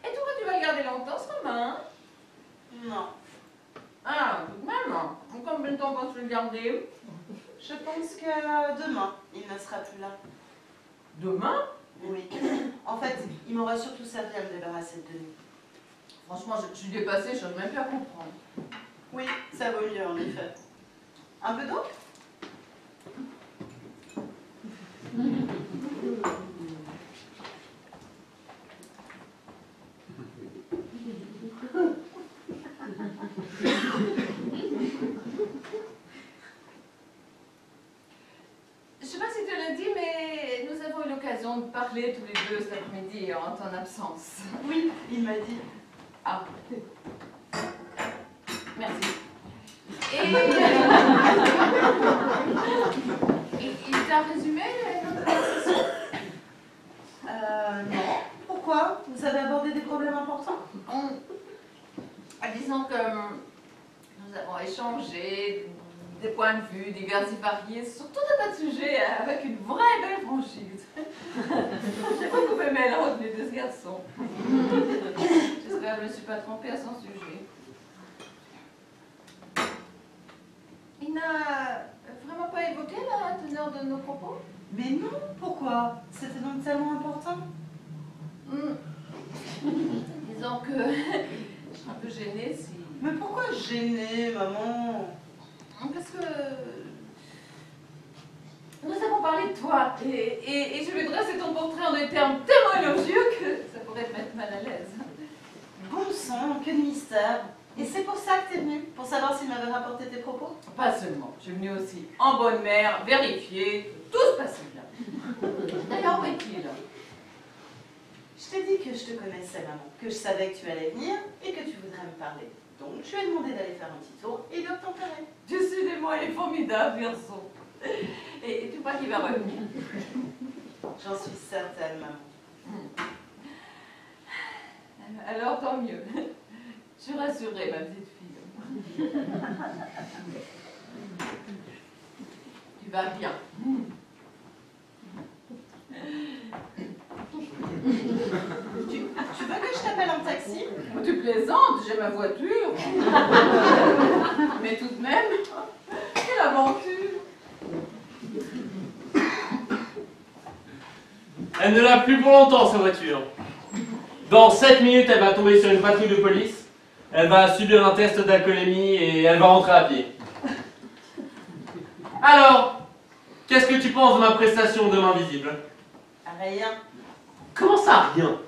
Et toi, tu vas le garder longtemps, ce Romain? Non. Ah, tout de même. Combien de temps penses-tu le garder? Je pense que demain, il ne sera plus là. Demain? Oui. En fait, il m'aura surtout servi à me débarrasser de Denis. Franchement, je suis dépassée, je n'arrive même plus à comprendre. Oui, ça vaut mieux, en effet. Un peu d'eau? Je sais pas si tu l'as dit, mais nous avons eu l'occasion de parler tous les deux cet après-midi en ton absence. Oui, il m'a dit. Ah. Merci. Et il t'a résumé notre conversation? Non. Pourquoi? Vous avez abordé des problèmes importants? Disons que nous avons échangé des points de vue divers et variés sur tout un tas de sujets avec une vraie belle franchise. J'ai beaucoup aimé la retenue de ce garçon. J'espère que je ne me suis pas trompée à son sujet. Il n'a vraiment pas évoqué la teneur de nos propos? Mais non, pourquoi? C'était donc tellement important? Disons que je suis un peu gênée si... Mais pourquoi gêner, maman? Parce que nous avons parlé de toi et je vais dresser ton portrait en des termes tellement élogieux que ça pourrait te mettre mal à l'aise. Bon sang, que de mystère. Et c'est pour ça que t'es venue? Pour savoir s'il m'avait rapporté tes propos? Pas seulement, je suis venue aussi en bonne mère vérifier que tout se passait bien. D'ailleurs, où est-il? Je t'ai dit que je te connaissais, maman, que je savais que tu allais venir et que tu voudrais me parler. Donc, je lui ai demandé d'aller faire un petit tour et d'obtempérer. Décidément, il est formidable, garçon. Et tu crois qu'il va revenir? J'en suis certaine, maman. Alors, tant mieux. Je suis rassurée, ma petite fille. Tu vas bien. Tu veux que je t'appelle un taxi? Tu plaisantes, j'ai ma voiture. Mais tout de même, quelle aventure! Elle ne l'a plus pour longtemps, sa voiture. Dans 7 minutes, elle va tomber sur une patrouille de police. Elle va subir un test d'alcoolémie et elle va rentrer à pied. Alors, qu'est-ce que tu penses de ma prestation de main visible? Rien. Comment ça, rien?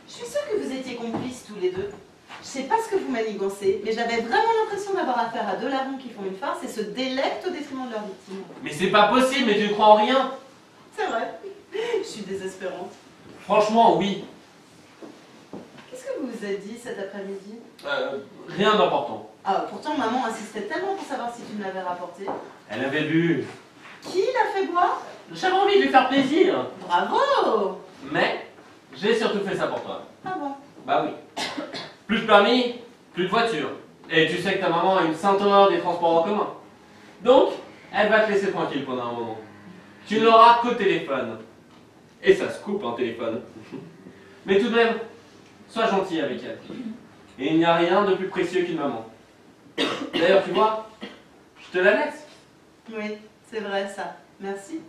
Je suis sûre que vous étiez complices tous les deux. Je sais pas ce que vous manigancez, mais j'avais vraiment l'impression d'avoir affaire à deux larrons qui font une farce et se délectent au détriment de leur victime. Mais c'est pas possible, mais tu ne crois en rien? C'est vrai. Je suis désespérante. Franchement, oui. Qu'est-ce que vous vous êtes dit cet après-midi? Rien d'important. Ah, pourtant maman insistait tellement pour savoir si tu me l'avais rapporté. Elle avait bu. Qui l'a fait boire? J'avais envie de lui faire plaisir. Bravo! Mais, j'ai surtout fait ça pour toi. Ah bon? Bah oui. Plus de permis, plus de voiture. Et tu sais que ta maman a une sainte horreur des transports en commun. Donc, elle va te laisser tranquille pendant un moment. Tu n'auras qu'au téléphone. Et ça se coupe un téléphone. Mais tout de même, sois gentil avec elle. Et il n'y a rien de plus précieux qu'une maman. D'ailleurs, tu vois, je te la laisse. Oui, c'est vrai ça. Merci.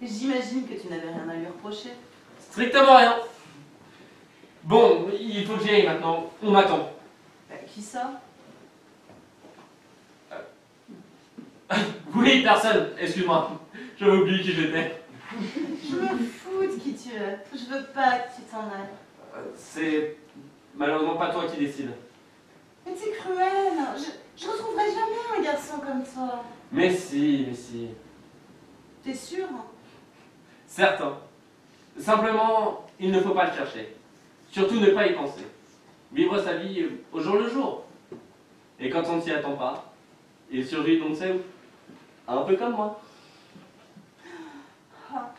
J'imagine que tu n'avais rien à lui reprocher. Strictement rien. Bon, il faut que j'y aille maintenant. On m'attend. Qui ça? Oui, personne. Excuse-moi. J'avais oublié qui j'étais. Je me fous de qui tu es. Je veux pas que tu t'en ailles. C'est malheureusement pas toi qui décide. Mais t'es cruel. Je retrouverai jamais un garçon comme toi. Mais si, mais si. T'es sûr? Certain. Simplement, il ne faut pas le chercher. Surtout ne pas y penser. Vivre sa vie au jour le jour. Et quand on ne s'y attend pas, il surgit on ne sait où. Un peu comme moi. Ah.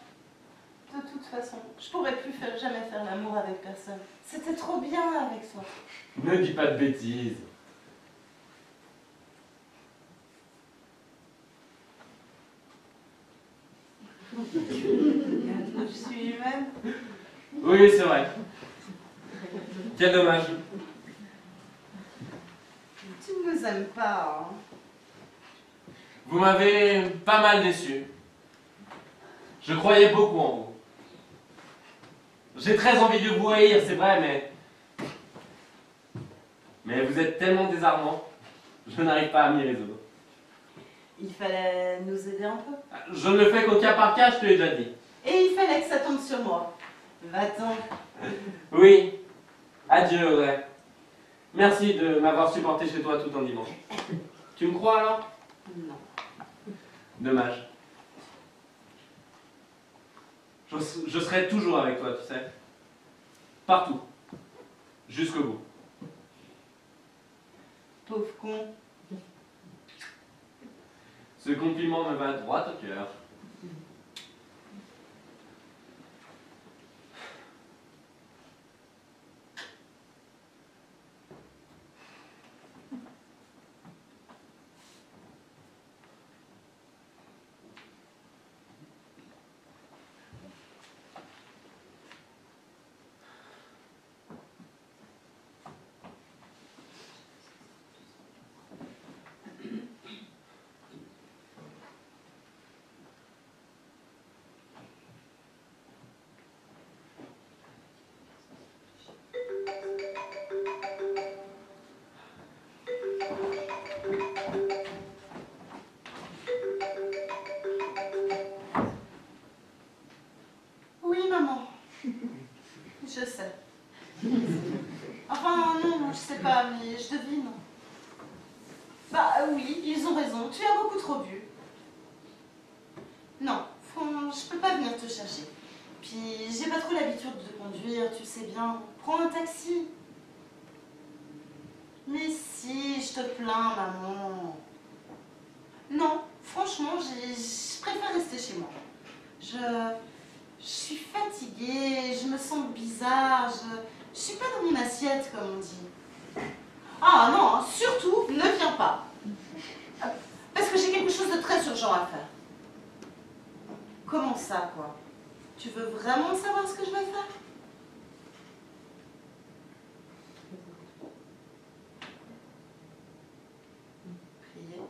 De toute façon, je pourrais plus jamais faire l'amour avec personne. C'était trop bien avec toi. Ne dis pas de bêtises. Je suis humaine. Oui, c'est vrai. Quel dommage. Tu ne nous aimes pas, hein. Vous m'avez pas mal déçu. Je croyais beaucoup en vous. J'ai très envie de vous haïr, c'est vrai, mais vous êtes tellement désarmant, je n'arrive pas à m'y résoudre. Il fallait nous aider un peu. Je ne le fais qu'au cas par cas, je te l'ai déjà dit. Et il fallait que ça tombe sur moi. Va-t'en. Oui. Adieu, Audrey. Merci de m'avoir supporté chez toi tout un dimanche. Tu me crois alors? Non. Dommage. Je serai toujours avec toi, tu sais. Partout. Jusqu'au bout. Pauvre con. Ce compliment me va droit au cœur. Oui, maman. Je sais. Enfin, non, je sais pas, mais je devine. Bah oui, ils ont raison, tu as beaucoup trop bu. Non, je peux pas venir te chercher. Puis, j'ai pas trop l'habitude de conduire, tu sais bien. Prends un taxi. Mais si, je te plains, maman. Non, franchement, je préfère rester chez moi. Je suis fatiguée, je me sens bizarre, je suis pas dans mon assiette, comme on dit. Ah non, surtout, ne viens pas. Parce que j'ai quelque chose de très urgent à faire. Comment ça, quoi? Tu veux vraiment savoir ce que je vais faire? Prier.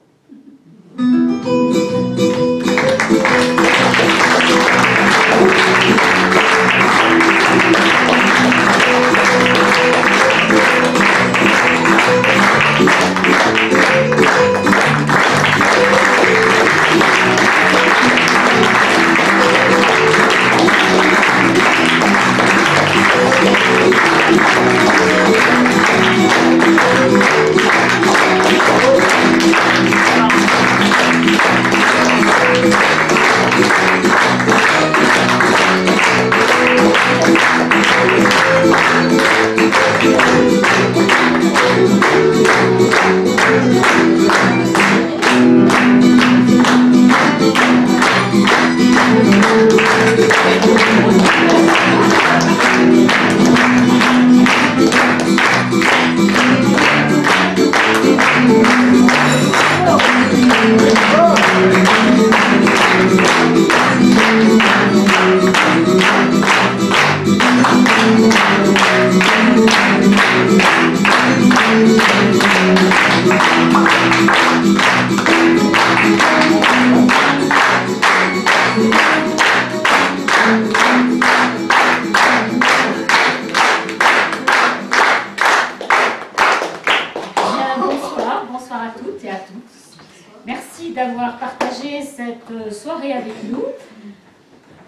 Bonsoir à toutes et à tous. Merci d'avoir partagé cette soirée avec nous.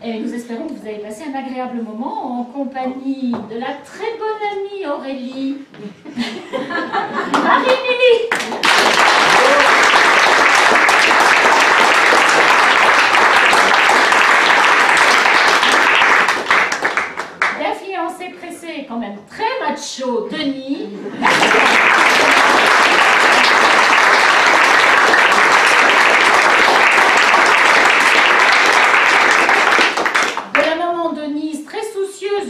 Et nous espérons que vous avez passé un agréable moment en compagnie de la très bonne amie Aurélie. Marie-Émilie. La fiancée pressée, quand même très macho, Denis.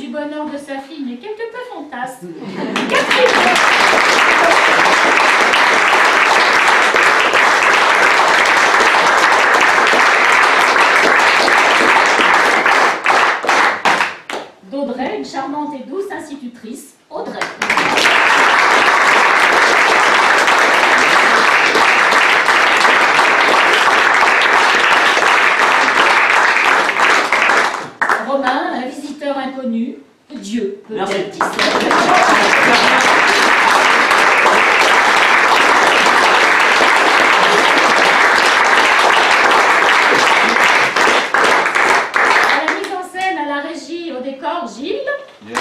Du bonheur de sa fille, mais quelque peu fantasque. D'Audrey, une charmante et douce institutrice, Audrey. Romain, un visiteur inconnu, Dieu, peut-être qui sait. À la mise en scène, à la régie, au décor, Gilles. Yeah.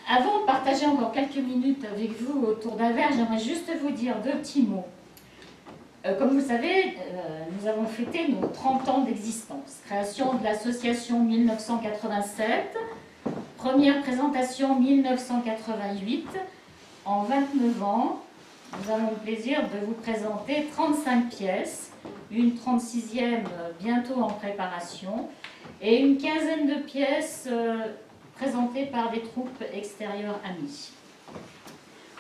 Avant de partager encore quelques minutes avec vous autour d'un verre, j'aimerais juste vous dire deux petits mots. Comme vous le savez, nous avons fêté nos 30 ans d'existence. Création de l'association 1987, première présentation 1988. En 29 ans, nous avons le plaisir de vous présenter 35 pièces, une 36e bientôt en préparation, et une quinzaine de pièces présentées par des troupes extérieures amies.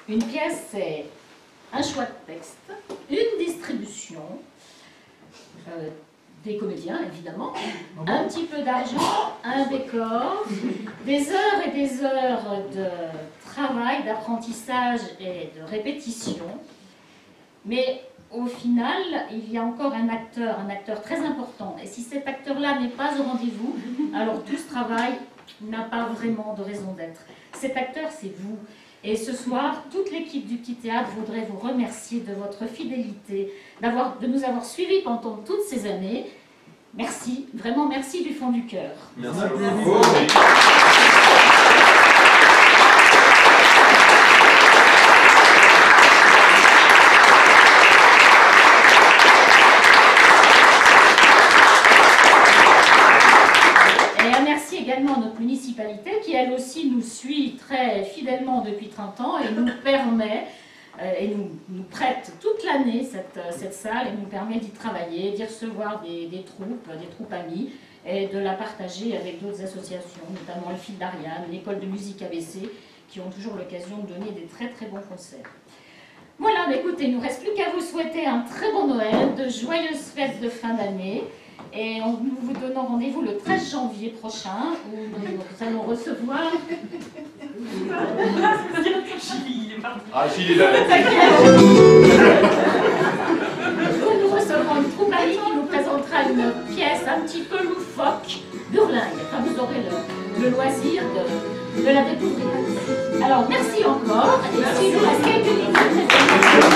Une pièce, c'est un choix de texte, une distribution, des comédiens évidemment, un petit peu d'argent, un décor, des heures et des heures de travail, d'apprentissage et de répétition. Mais au final, il y a encore un acteur très important. Et si cet acteur-là n'est pas au rendez-vous, alors tout ce travail n'a pas vraiment de raison d'être. Cet acteur, c'est vous. Et ce soir, toute l'équipe du Petit Théâtre voudrait vous remercier de votre fidélité, de nous avoir suivis pendant toutes ces années. Merci, vraiment merci du fond du cœur. Merci beaucoup. Notre municipalité qui elle aussi nous suit très fidèlement depuis 30 ans et nous permet et nous prête toute l'année cette salle et nous permet d'y travailler, d'y recevoir des troupes amies et de la partager avec d'autres associations, notamment le Fil d'Ariane, l'école de musique ABC qui ont toujours l'occasion de donner des très très bons concerts. Voilà, mais écoutez, il ne nous reste plus qu'à vous souhaiter un très bon Noël, de joyeuses fêtes de fin d'année. Et nous vous donnons rendez-vous le 13 janvier prochain, où nous allons recevoir... Gilles, là. Nous recevrons une troupe amie qui nous présentera une pièce un petit peu loufoque, Burlingue. Enfin, vous aurez le loisir de la découvrir. Alors, merci encore. Et s'il nous reste quelques minutes...